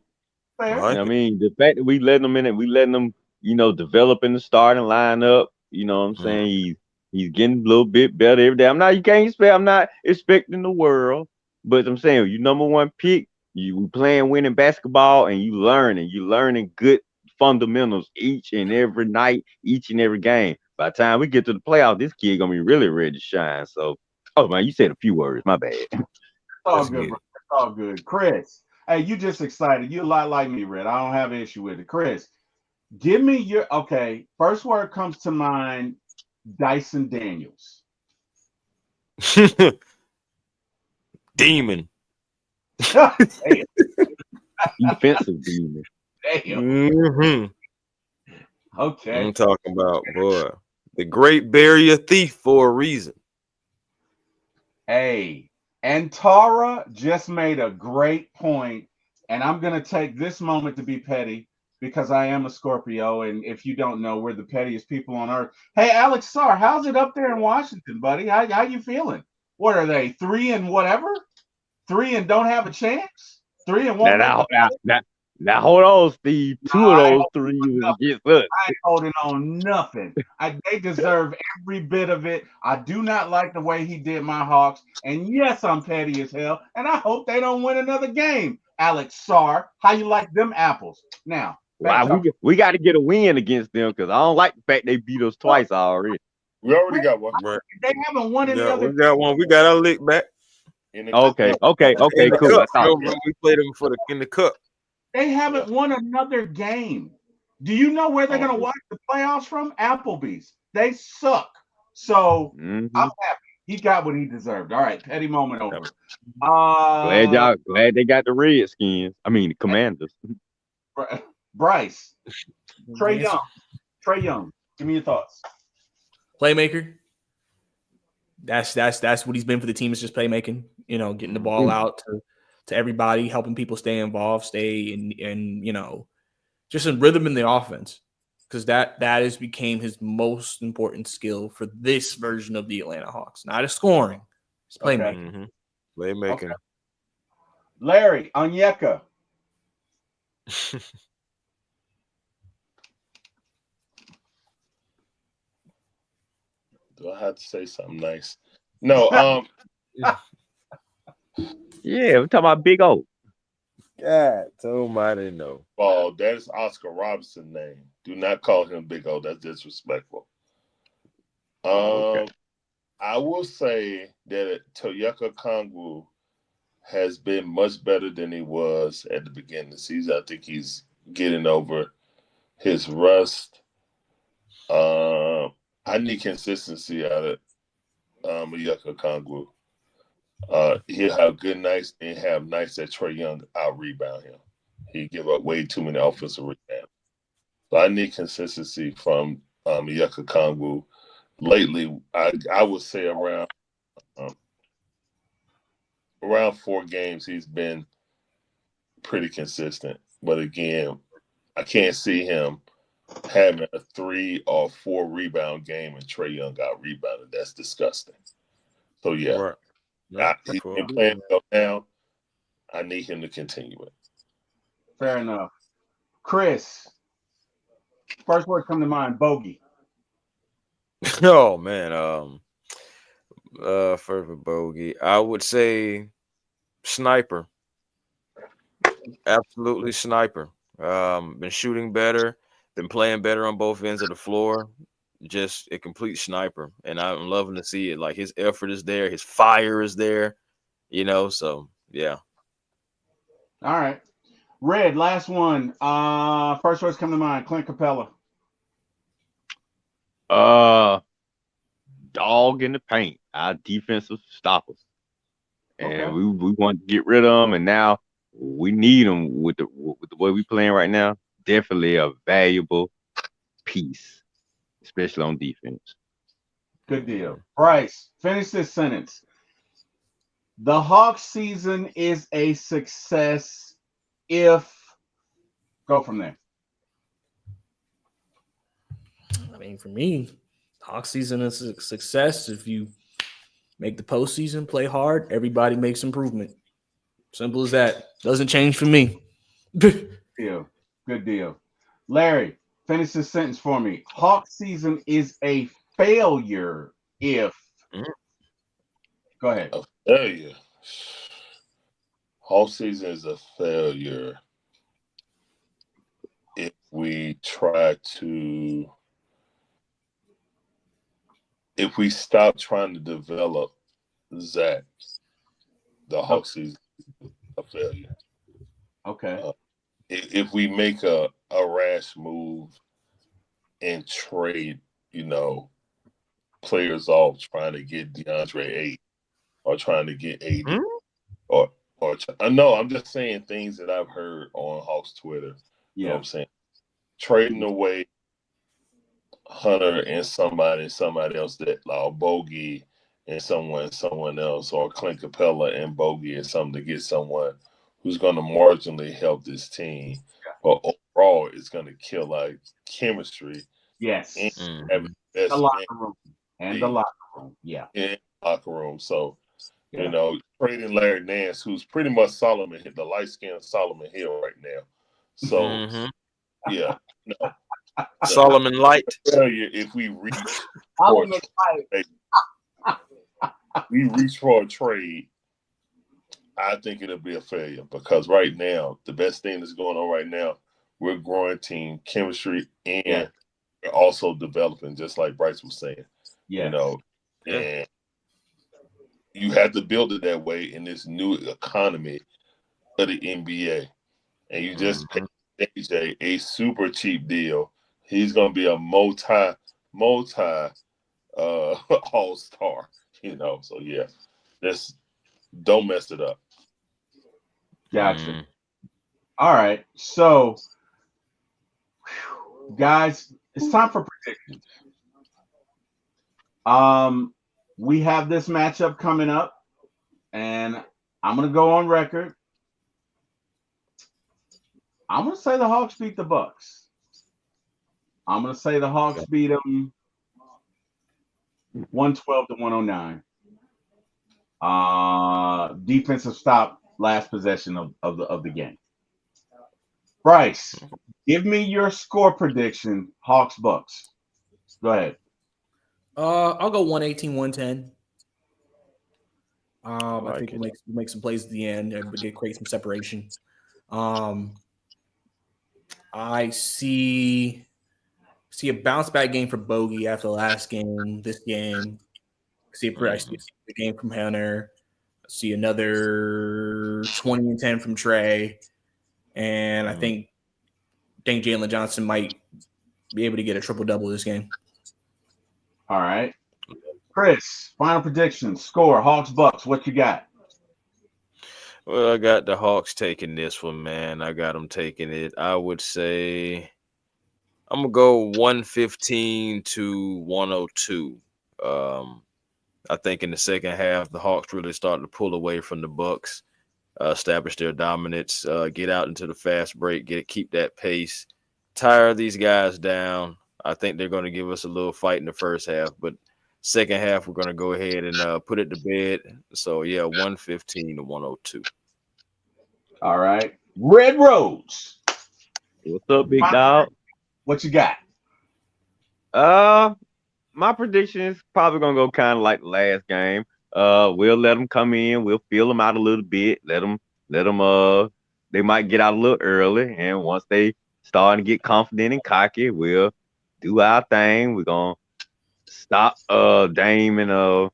Fair. Like I mean, the fact that we letting them in it, we letting them, develop in the starting lineup. You know what I'm saying? He's getting a little bit better every day. I'm not expecting the world, but I'm saying you number one pick, you playing winning basketball and you learning good fundamentals each and every night, each and every game. By the time we get to the playoffs, this kid gonna be really ready to shine. So, oh man, you said a few words, my bad. It's all Let's good, get bro. it. It's all good. Chris. Hey, you just excited. You a lot like me, Red. I don't have an issue with it. Chris, give me your first word comes to mind, Dyson Daniels. Demon. Damn. Defensive demon. Damn. Mm-hmm. Okay. I'm talking about, boy, the Great Barrier Thief for a reason. Hey, and Tara just made a great point, and I'm gonna take this moment to be petty because I am a Scorpio, and if you don't know, we're the pettiest people on earth. Hey, Alex Sarr, how's it up there in Washington, buddy? How you feeling? What are they, 3 and whatever? 3 and don't have a chance? 3 and won't make Now, the now, now, now, hold on, Steve. Two of I ain't those three was against us. holding on nothing. They deserve every bit of it. I do not like the way he did my Hawks. And yes, I'm petty as hell. And I hope they don't win another game. Alex Sarr, how you like them apples? Now, Wow, we got to get a win against them because I don't like the fact they beat us twice already. We already got one. Right. They haven't won any other. We got one. We got our lick back. Okay, In cool. the I cup. thought, We played them in the cup. They haven't won another game. Do you know where they're going to watch the playoffs from? Applebee's. They suck. So I'm happy. He got what he deserved. All right, petty moment over. glad they got the Redskins. I mean, the Commanders. Bryce, Trey Young. Give me your thoughts. Playmaker. That's what he's been for the team. Is just playmaking. You know, getting the ball out to everybody, helping people stay involved, stay in just in rhythm in the offense. Because that has became his most important skill for this version of the Atlanta Hawks. Not his scoring, it's playmaking. Okay. Playmaking. Okay. Larry Onyeka. Do I have to say something nice? No. Yeah, we're talking about Big O. God, somebody know. Oh, that is Oscar Robertson's name. Do not call him Big O. That's disrespectful. Okay. I will say that Toyeka Kongwu has been much better than he was at the beginning of the season. I think he's getting over his rust. I need consistency out of Toyeka Kongwu. He'll have good nights and have nights that Trey Young out-rebound him. He give up way too many offensive rebounds. So I need consistency from Toyeka Kongwu. Lately, I would say around 4 games, he's been pretty consistent. But again, I can't see him having a 3 or 4 rebound game and Trey Young got rebounded. That's disgusting. So yeah, Right. he's been playing well now. I need him to continue it. Fair enough. Chris, first word come to mind, bogey. Oh man, for bogey, I would say sniper. Absolutely sniper. Been shooting better, been playing better on both ends of the floor. Just a complete sniper, and I'm loving to see it. Like his effort is there, his fire is there, So yeah. All right. Red, last one. First words come to mind, Clint Capella. Dog in the paint, our defensive stoppers, and Okay. we want to get rid of them, and now we need them with the way we playing right now. Definitely a valuable piece, especially on defense. Good deal. Bryce, finish this sentence. The Hawks season is a success if go from there. I mean, for me, Hawks season is a success if you make the postseason, play hard, everybody makes improvement. Simple as that. Doesn't change for me. Good deal. Larry, finish this sentence for me. Hawks season is a failure if Go ahead. A failure. Whole season is a failure if we stop trying to develop Zach. The whole season is a failure. Okay. If we make a rash move and trade, players off trying to get DeAndre 8 or trying to get 80 or no, I'm just saying things that I've heard on Hawks Twitter. You know what I'm saying? Trading away Hunter and somebody else that Bogey and someone else, or Clint Capella and Bogey and something to get someone who's going to marginally help this team or overall is going to kill like chemistry Yes. and Mhm. having the best The locker room. And the be locker room. Yeah. in the locker room. So, Yeah. trading Larry Nance, who's pretty much the light skinned Solomon Hill right now. So, Mhm. yeah, no. Solomon Light. Failure if we reach for a Solomon trade. We reach for a trade. I think it'll be a failure because right now, the best thing that's going on right now, we're growing team chemistry and Yeah. we're also developing, just like Bryce was saying, Yeah. and you have to build it that way in this new economy of the NBA. And you just pay AJ a super cheap deal. He's going to be a multi all star, So, yeah, just don't mess it up. Gotcha. All right. So, guys, it's time for predictions. We have this matchup coming up, and I'm gonna go on record. I'm gonna say the Hawks beat the Bucks. I'm gonna say the Hawks beat them 112 to 109. Defensive stop, last possession of the game. Bryce, give me your score prediction. Hawks Bucks. Go ahead. I'll go 118-110. I like think it. we'll make some plays at the end and we'll create some separation. I see a bounce back game for Bogey after the last game. This game, I see a game from Hunter. I see another 20-10 from Trey, and I think Jalen Johnson might be able to get a triple double this game. All right, Chris. Final prediction. Score. Hawks Bucks. What you got? Well, I got the Hawks taking this one, man. I got them taking it. I would say I'm gonna go 115 to 102. I think in the second half, the Hawks really started to pull away from the Bucks, establish their dominance, get out into the fast break, keep that pace, tire these guys down. I think they're going to give us a little fight in the first half, but second half we're going to go ahead and put it to bed. So yeah, 115 to 102. All right, Red Rose. What's up, big dog? What you got? My prediction is probably gonna go kind of like the last game. We'll let them come in. We'll feel them out a little bit. Let them. They might get out a little early, and once they start to get confident and cocky, we'll do our thing. We're gonna stop Dame and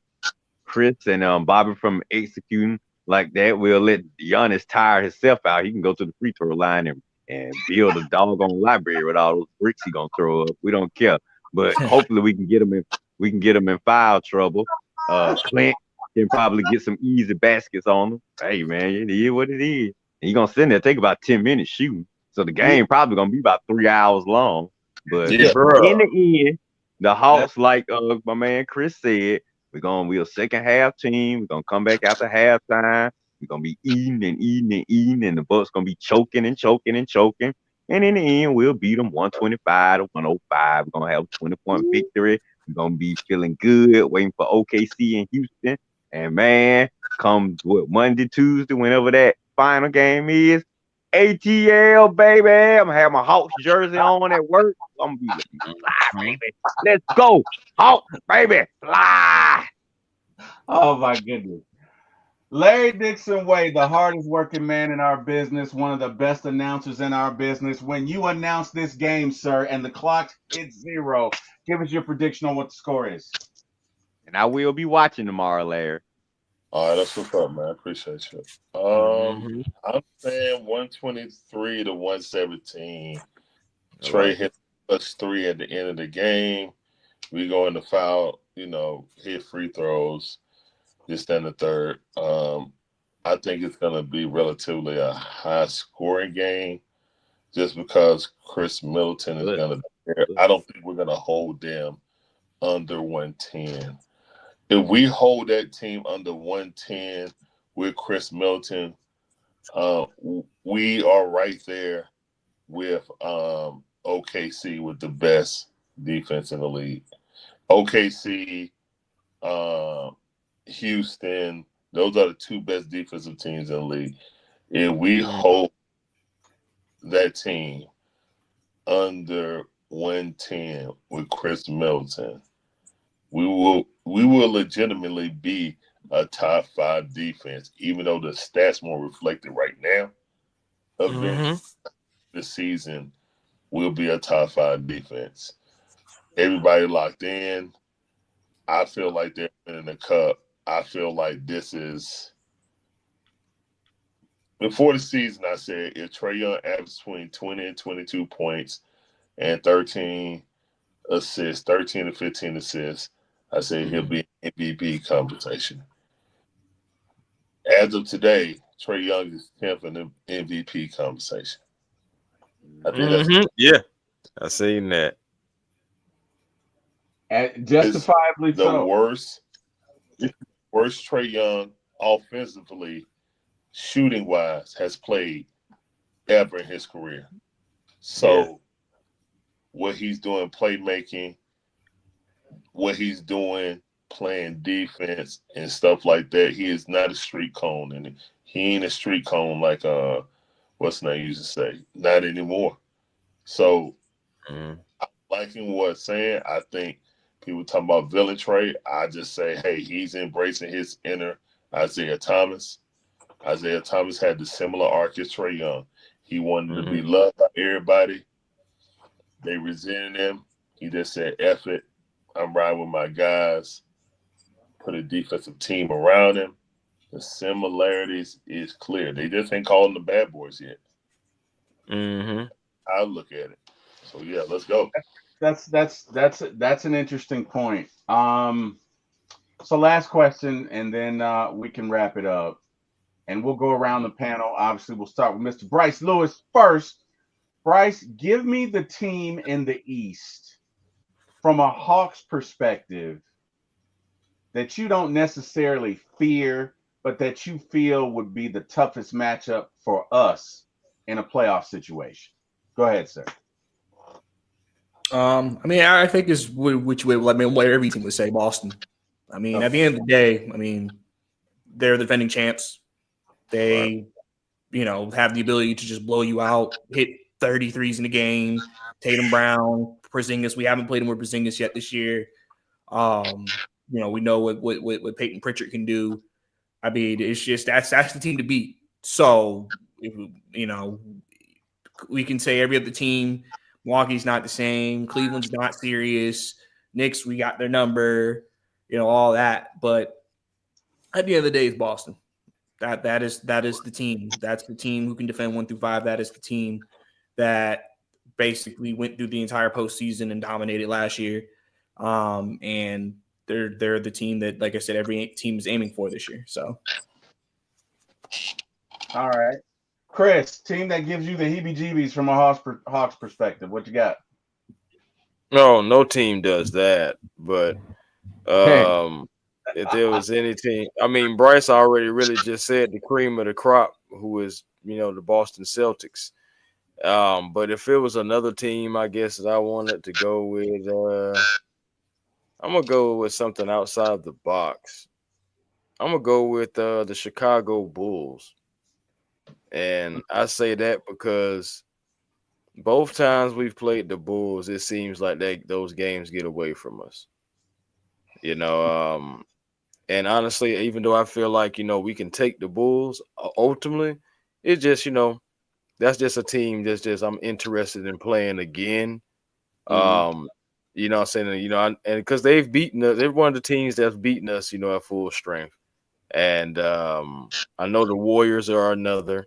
Chris and Bobby from executing like that. We'll let Giannis tire himself out. He can go to the free throw line and build a doggone library with all those bricks he gonna throw up. We don't care. But hopefully we can get him in foul trouble. Clint can probably get some easy baskets on him. Hey man, it is what it is. And you're gonna sit there, take about 10 minutes shooting. So the game probably gonna be about 3 hours long. But Yeah. in the end, the Hawks, like my man Chris said, we're a second half team. We're gonna come back after halftime. We're gonna be eating and eating and eating, and the Bucks gonna be choking and choking and choking. And in the end, we'll beat them 125 to 105. We're gonna have a 20-point victory. We're gonna be feeling good, waiting for OKC and Houston. And man, come Monday, Tuesday, whenever that final game is, ATL, baby. I'm gonna have my Hawks jersey on at work. I'm gonna be looking fly, baby. Let's go, Hawks, baby, fly. Oh my goodness. Larry Dixon Way, the hardest working man in our business, one of the best announcers in our business. When you announce this game, sir, and the clock hits 0, give us your prediction on what the score is. And I will be watching tomorrow, Larry. All right, that's what's up, man. I appreciate you. I'm saying 123 to 117. Trey hit +3 at the end of the game. We go into foul, hit free throws. This, then the third. I think it's going to be relatively a high scoring game just because Chris Middleton is going to be there. I don't think we're going to hold them under 110. If we hold that team under 110 with Chris Middleton, we are right there with OKC with the best defense in the league. OKC, Houston, those are the two best defensive teams in the league. And we hold that team under 110 with Chris Middleton, we will legitimately be a top 5 defense, even though the stats more reflected right now. Eventually, the season will be a top 5 defense. Everybody locked in. I feel like they're winning the cup. I feel like this is before the season. I said if Trey Young averages between 20 and 22 points and 13 assists, 13 to 15 assists, I say he'll be in MVP conversation. As of today, Trey Young is 10th in the MVP conversation. I think yeah, I seen that. And justifiably the so. worst Trey Young offensively, shooting wise, has played ever in his career. So what he's doing playmaking, what he's doing playing defense and stuff like that, he is not a street cone, and he ain't a street cone like what's the name used to say, not anymore. So liking what saying, I think people talking about villain Trey, I just say, hey, he's embracing his inner Isaiah Thomas. Isaiah Thomas had the similar arc as Trey Young. He wanted to be loved by everybody. They resented him. He just said, F it. I'm riding with my guys. Put a defensive team around him. The similarities is clear. They just ain't calling the bad boys yet. I'll look at it. So yeah, let's go. That's an interesting point. So last question, and then we can wrap it up, and we'll go around the panel. Obviously, we'll start with Mr. Bryce Lewis first. Bryce, give me the team in the East from a Hawks perspective that you don't necessarily fear, but that you feel would be the toughest matchup for us in a playoff situation. Go ahead, sir. I mean, I think is which way. I mean, what every team would say, Boston. I mean, at the end of the day, I mean, they're the defending champs. They, have the ability to just blow you out, hit 33s in the game. Tatum, Brown, Porzingis. We haven't played him with Porzingis yet this year. We know what Peyton Pritchard can do. I mean, it's just that's the team to beat. So, we can say every other team. Milwaukee's not the same. Cleveland's not serious. Knicks, we got their number. All that. But at the end of the day, it's Boston. That is the team. That's the team who can defend 1 through 5. That is the team that basically went through the entire postseason and dominated last year. And they're the team that, like I said, every team is aiming for this year. So, all right, Chris, team that gives you the heebie-jeebies from a Hawks perspective. What you got? No team does that. But if there was any team, I mean, Bryce already really just said the cream of the crop, who is the Boston Celtics. But if it was another team, I guess that I wanted to go with, I'm gonna go with something outside the box. I'm gonna go with the Chicago Bulls, and I say that because both times we've played the Bulls, it seems like those games get away from us. And honestly, even though I feel like we can take the Bulls, ultimately, it's just that's just a team that's just I'm interested in playing again. What I'm saying, and because they've beaten us, they're one of the teams that's beaten us, at full strength. And I know the Warriors are another,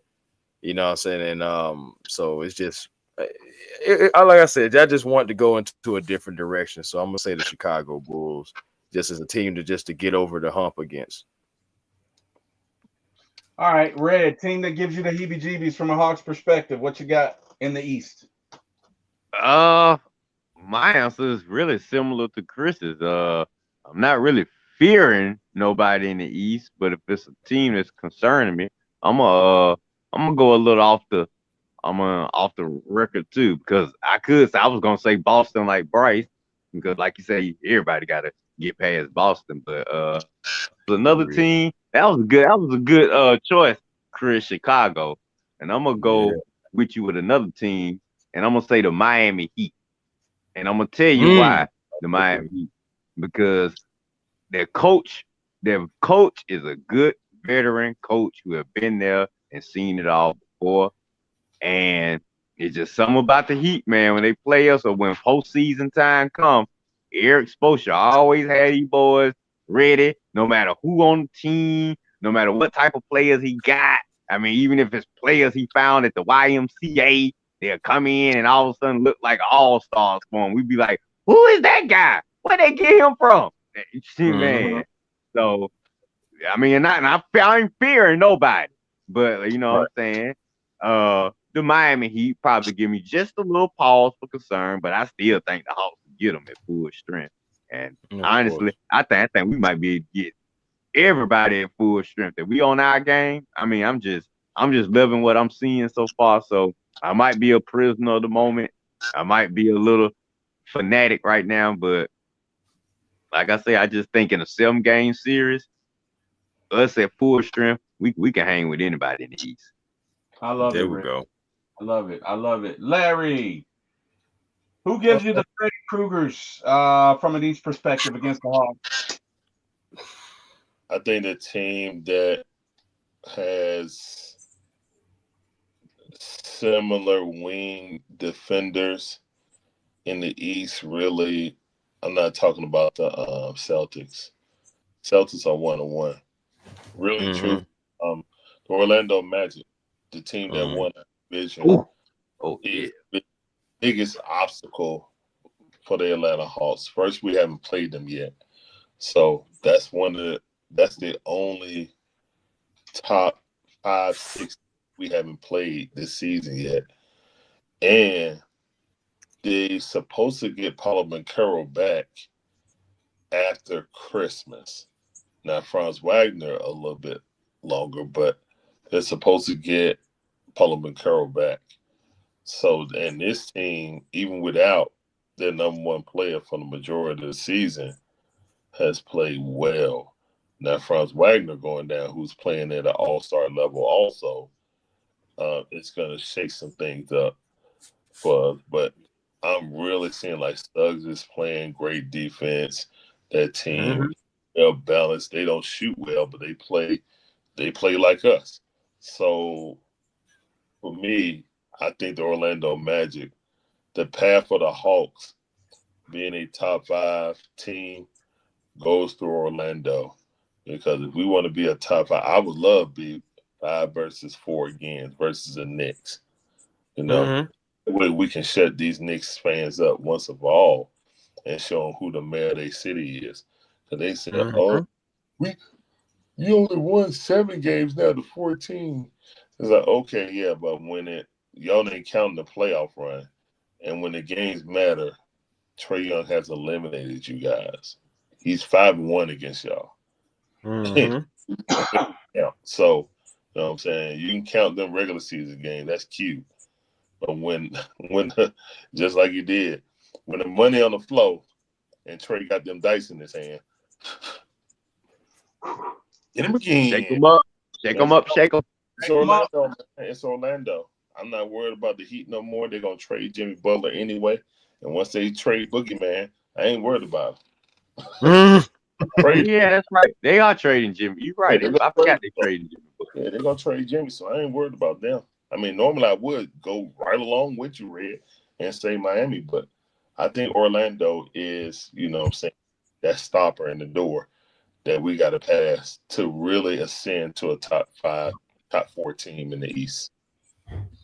what I'm saying, and so it's just, like I said, I just want to go into a different direction. So I'm gonna say the Chicago Bulls, just as a team to get over the hump against. All right, Red, team that gives you the heebie-jeebies from a Hawks perspective. What you got in the East? My answer is really similar to Chris's. I'm not really fearing nobody in the East, but if it's a team that's concerning me, I'm gonna go a little off the record too, because I could say I was gonna say Boston like Bryce, because like you say, everybody gotta get past Boston. But another team that was a good choice, Chris, Chicago. And I'm gonna go with you with another team, and I'm gonna say the Miami Heat. And I'm gonna tell you why the Miami Heat, because their coach, their coach is a good veteran coach who have been there and seen it all before. And it's just something about the Heat, man. When they play us or when postseason time comes, Eric Spoelstra always had these boys ready, no matter who on the team, no matter what type of players he got. I mean, even if it's players he found at the YMCA, they'll come in and all of a sudden look like all-stars for him. We'd be like, who is that guy? Where'd they get him from? Man. So, I mean, and I ain't fearing nobody, but you know what I'm saying? The Miami Heat probably give me just a little pause for concern, but I still think the Hawks will get them at full strength. And honestly, I think we might be able to get everybody at full strength. If we on our game, I mean, I'm just loving what I'm seeing so far. So I might be a prisoner of the moment. I might be a little fanatic right now, but like I say, I just think in a 7-game series, us at full strength, we can hang with anybody in the East. I love it. There we go. I love it. I love it. Larry, who gives you the Freddy Kruegers from an East perspective against the Hawks? I think the team that has similar wing defenders in the East, really, I'm not talking about the Celtics. Celtics are 1-1. Really true. The Orlando Magic, the team that won that division, is the biggest obstacle for the Atlanta Hawks. First, we haven't played them yet, so that's the only top 5, 6 we haven't played this season yet, and they're supposed to get Paulo Banchero back after Christmas. Now, Franz Wagner a little bit longer, but they're supposed to get Paulo Banchero back. So, and this team, even without their number one player for the majority of the season, has played well. Now, Franz Wagner going down, who's playing at an all-star level also, it's going to shake some things up for us. But I'm really seeing like Suggs is playing great defense. That team well balanced. They don't shoot well, but they play like us. So for me, I think the Orlando Magic, the path for the Hawks being a top 5 team goes through Orlando. Because if we want to be a top 5, I would love to be 5 versus 4 again versus the Knicks. You know, we can shut these Knicks fans up once and for all and show them who the mayor of their city is. So they said, you only won 7 games now to 14. It's like, okay, yeah, but when y'all ain't counting the playoff run, and when the games matter, Trey Young has eliminated you guys. He's 5-1 against y'all. Yeah. So, you know what I'm saying? You can count them regular season games. That's cute. But when just like you did, when the money on the floor and Trey got them dice in his hand, get him again. Shake them up. Shake them up. Shake them. It's Orlando. I'm not worried about the Heat no more. They're going to trade Jimmy Butler anyway. And once they trade Boogeyman, I ain't worried about it. Yeah, that's right. They are trading Jimmy. You're right. I forgot they traded Jimmy Butler. Yeah, they're going to trade Jimmy, so I ain't worried about them. I mean, normally I would go right along with you, Red, and say Miami, but I think Orlando is, you know what I'm saying, that stopper in the door that we got to pass to really ascend to a top 5, top 4 team in the East.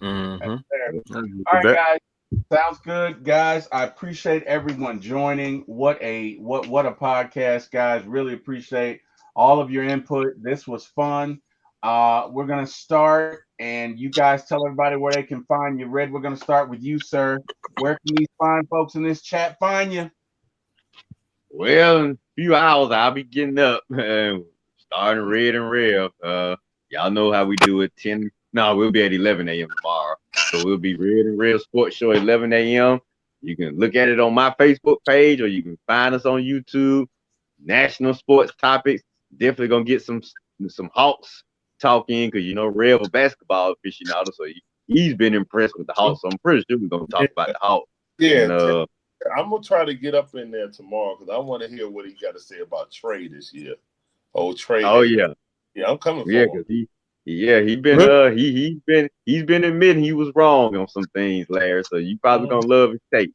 All right, guys. Sounds good, guys. I appreciate everyone joining. What a podcast, guys. Really appreciate all of your input. This was fun. We're gonna start, and you guys tell everybody where they can find you. Red, we're gonna start with you, sir. Where can these fine folks in this chat find you? Well, in a few hours I'll be getting up, starting Red and Rev. Y'all know how we do it. 10. No, we'll be at 11 a.m. tomorrow. So we'll be Red and Real Sports Show at 11 a.m. You can look at it on my Facebook page, or you can find us on YouTube. National sports topics. Definitely gonna get some Hawks talking, because Rev a basketball aficionado, so he's been impressed with the Hawks. So I'm pretty sure we're gonna talk about the Hawks. Yeah, And, I'm gonna try to get up in there tomorrow because I want to hear what he got to say about Trey this year. Oh, Trey. oh Hayes. yeah, Yeah, I'm coming for yeah, him. because he's been admitting he was wrong on some things, Larry. So you probably gonna love his take.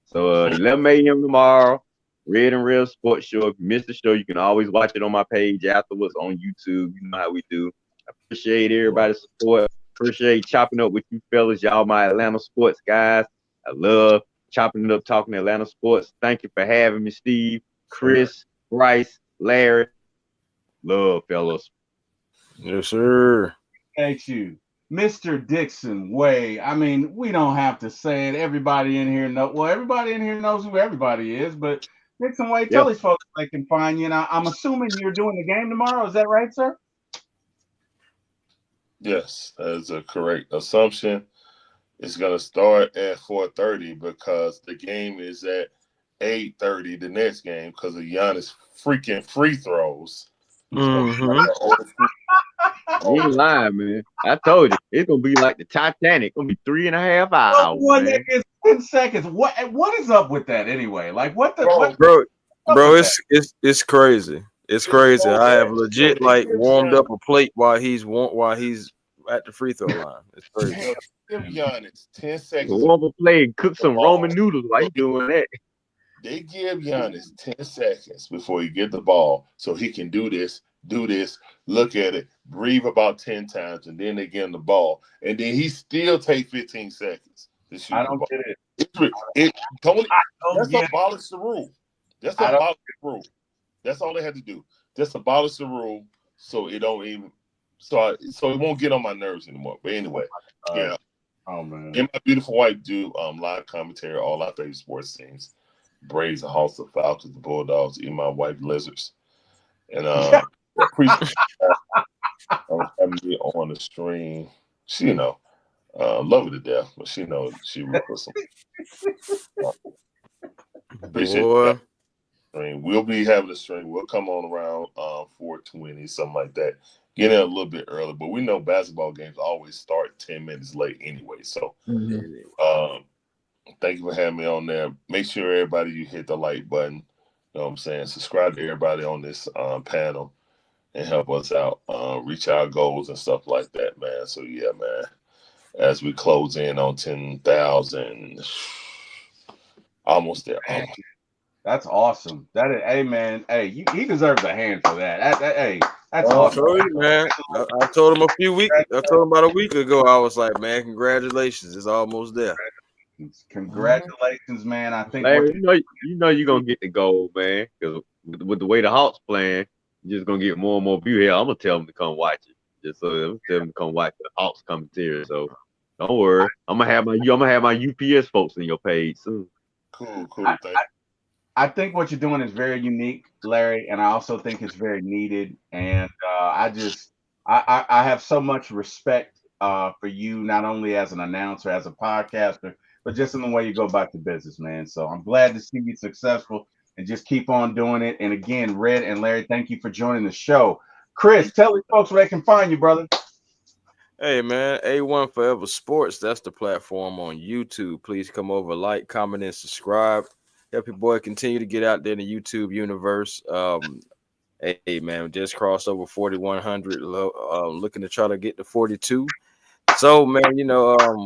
So 11 a.m. tomorrow, Red and Real Sports Show. If you missed the show, you can always watch it on my page afterwards on YouTube. You know how we do. I appreciate everybody's support. Appreciate chopping up with you fellas. Y'all my Atlanta sports guys. I love chopping it up, talking Atlanta sports. Thank you for having me, Steve, Chris, Bryce, Larry. Love, fellas. Yes, sir. Thank you. Mr. Dixon Way. I mean, we don't have to say it. Everybody in here everybody in here knows who everybody is, but Dixon Way, tell these folks they can find you. Now, I'm assuming you're doing the game tomorrow. Is that right, sir? Yes, that is a correct assumption. It's gonna start at 4:30 because the game is at 8:30. The next game because of Giannis freaking free throws. You ain't lying, man. I told you it's gonna be like the Titanic. It's gonna be 3.5 hours. One Man. that is 10 seconds. What is up with that anyway? Like what the bro, it's crazy. It's crazy. I have legit like warmed up a plate while he's at the free throw line. It's crazy. Give Giannis 10 seconds. Warm up a plate and cook some Roman noodles while you doing that. They give Giannis 10 seconds before he get the ball so he can do this, look at it, breathe about 10 times, and then they give him the ball. And then he still take 15 seconds to shoot the ball. Tony, that's abolish the rule. That's abolish the rule. That's all they had to do. Just abolish the rule so it don't even so it won't get on my nerves anymore. But anyway, yeah. Oh man. And my beautiful wife do live commentary, all our favorite sports teams. Braves, the Hawks, the Falcons, the Bulldogs, even my wife lizards. And appreciate having me on the stream. She love her to death, but she knows she will put some. Appreciate that. We'll be having a stream. We'll come on around 4:20, something like that. Get in a little bit early, but we know basketball games always start 10 minutes late anyway. So thank you for having me on there. Make sure everybody you hit the like button. You know what I'm saying? Subscribe to everybody on this panel and help us out, reach our goals and stuff like that, man. So yeah, man. As we close in on 10,000, almost there. That's awesome. That is, hey man, he deserves a hand for that. That's awesome, man. I told him about a week ago. I was like, man, congratulations, it's almost there. Congratulations, man. I think Larry, you know you're gonna get the goal, man. Because with the way the Hawks playing, you're just gonna get more and more view here. I'm gonna tell them to come watch it. Just so I'm tell them to come watch the Hawks commentary. So don't worry. I'm gonna have my UPS folks in your page soon. Cool. I think what you're doing is very unique, Larry, and I also think it's very needed. And I have so much respect for you, not only as an announcer, as a podcaster, but just in the way you go about the business, man. So I'm glad to see you successful and just keep on doing it. And again, Red and Larry, thank you for joining the show. Chris, tell these folks where they can find you, brother. Hey, man, A1 Forever Sports, that's the platform on YouTube. Please come over, like, comment, and subscribe. Help your boy continue to get out there in the YouTube universe. Hey, man, just crossed over 4,100, looking to try to get to 42. So, man,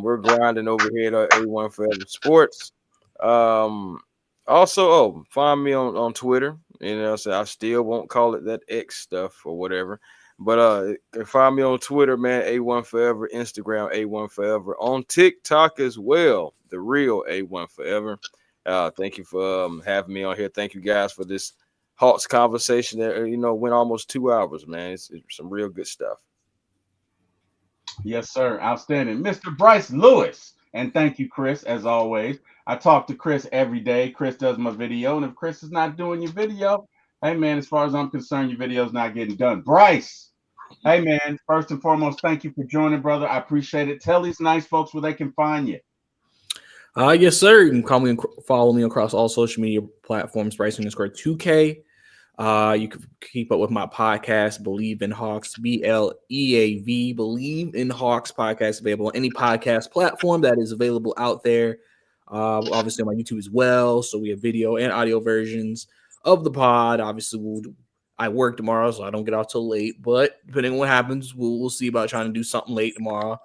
we're grinding over here at A1 Forever Sports. Also, find me on Twitter. So I still won't call it that X stuff or whatever. But find me on Twitter, man, A1 Forever, Instagram, A1 Forever, on TikTok as well, the real A1 Forever. Thank you for having me on here. Thank you guys for this Hawks conversation that went almost 2 hours, man. It's some real good stuff. Yes, sir. Outstanding. Mr. Bryce Lewis. And thank you, Chris, as always. I talk to Chris every day. Chris does my video. And if Chris is not doing your video, hey, man, as far as I'm concerned, your video is not getting done. Bryce, Hey, man, first and foremost, thank you for joining, brother. I appreciate it. Tell these nice folks where they can find you. Yes, sir. You can call me and follow me across all social media platforms, Bryson_2K. You can keep up with my podcast, Believe in Hawks, BLEAV, Believe in Hawks podcast, available on any podcast platform that is available out there. Obviously on my YouTube as well. So we have video and audio versions of the pod. Obviously, I work tomorrow, so I don't get out till late. But depending on what happens, we'll see about trying to do something late tomorrow.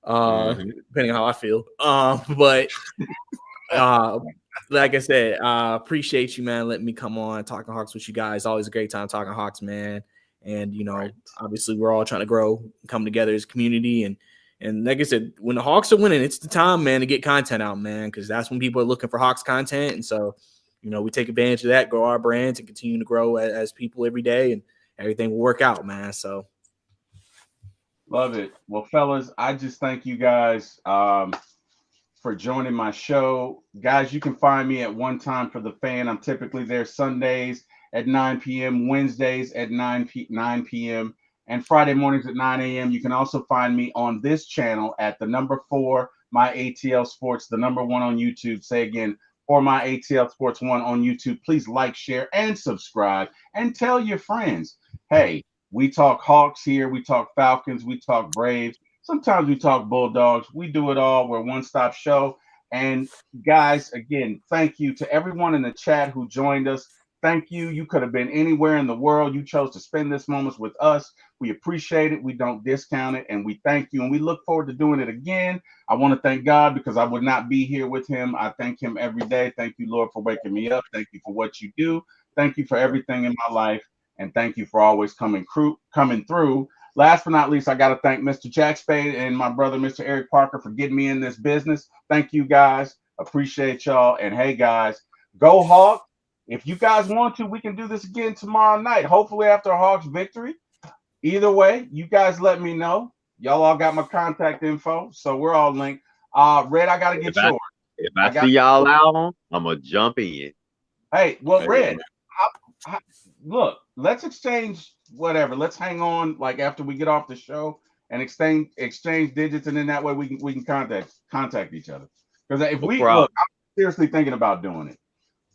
Depending on how I feel. But like I said, appreciate you, man. Letting me come on talking Hawks with you guys. Always a great time talking Hawks, man. And obviously we're all trying to grow, come together as a community. And like I said, when the Hawks are winning, it's the time, man, to get content out, man, because that's when people are looking for Hawks content. And so, we take advantage of that, grow our brands, and continue to grow as people every day, and everything will work out, man. So Love it. Well, fellas, I just thank you guys for joining my show. Guys, you can find me at One Time for the Fan. I'm typically there Sundays at 9 p.m., Wednesdays at 9 p.m., and Friday mornings at 9 a.m. You can also find me on this channel at the number 4, My ATL Sports, the number 1 on YouTube. Say again, for My ATL Sports 1 on YouTube. Please like, share, and subscribe, and tell your friends. Hey, we talk Hawks here. We talk Falcons. We talk Braves. Sometimes we talk Bulldogs. We do it all. We're a one-stop show. And guys, again, thank you to everyone in the chat who joined us. Thank you. You could have been anywhere in the world. You chose to spend this moment with us. We appreciate it. We don't discount it. And we thank you. And we look forward to doing it again. I want to thank God because I would not be here with him. I thank him every day. Thank you, Lord, for waking me up. Thank you for what you do. Thank you for everything in my life. And thank you for always coming through. Last but not least, I got to thank Mr. Jack Spade and my brother, Mr. Eric Parker, for getting me in this business. Thank you, guys. Appreciate y'all. And hey, guys, go Hawks. If you guys want to, we can do this again tomorrow night, hopefully after a Hawks victory. Either way, you guys let me know. Y'all all got my contact info, so we're all linked. Red, I got to get yours. If I see y'all out, I'm going to jump in. Hey, well, Red, look, let's exchange whatever. Let's hang on like after we get off the show and exchange digits, and then that way we can contact each other. Because if look, I'm seriously thinking about doing it.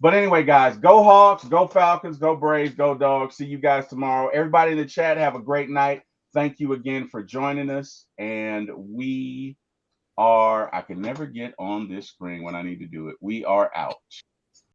But anyway, guys, go Hawks, go Falcons, go Braves, go Dogs. See you guys tomorrow. Everybody in the chat, have a great night. Thank you again for joining us. And I can never get on this screen when I need to do it. We are out.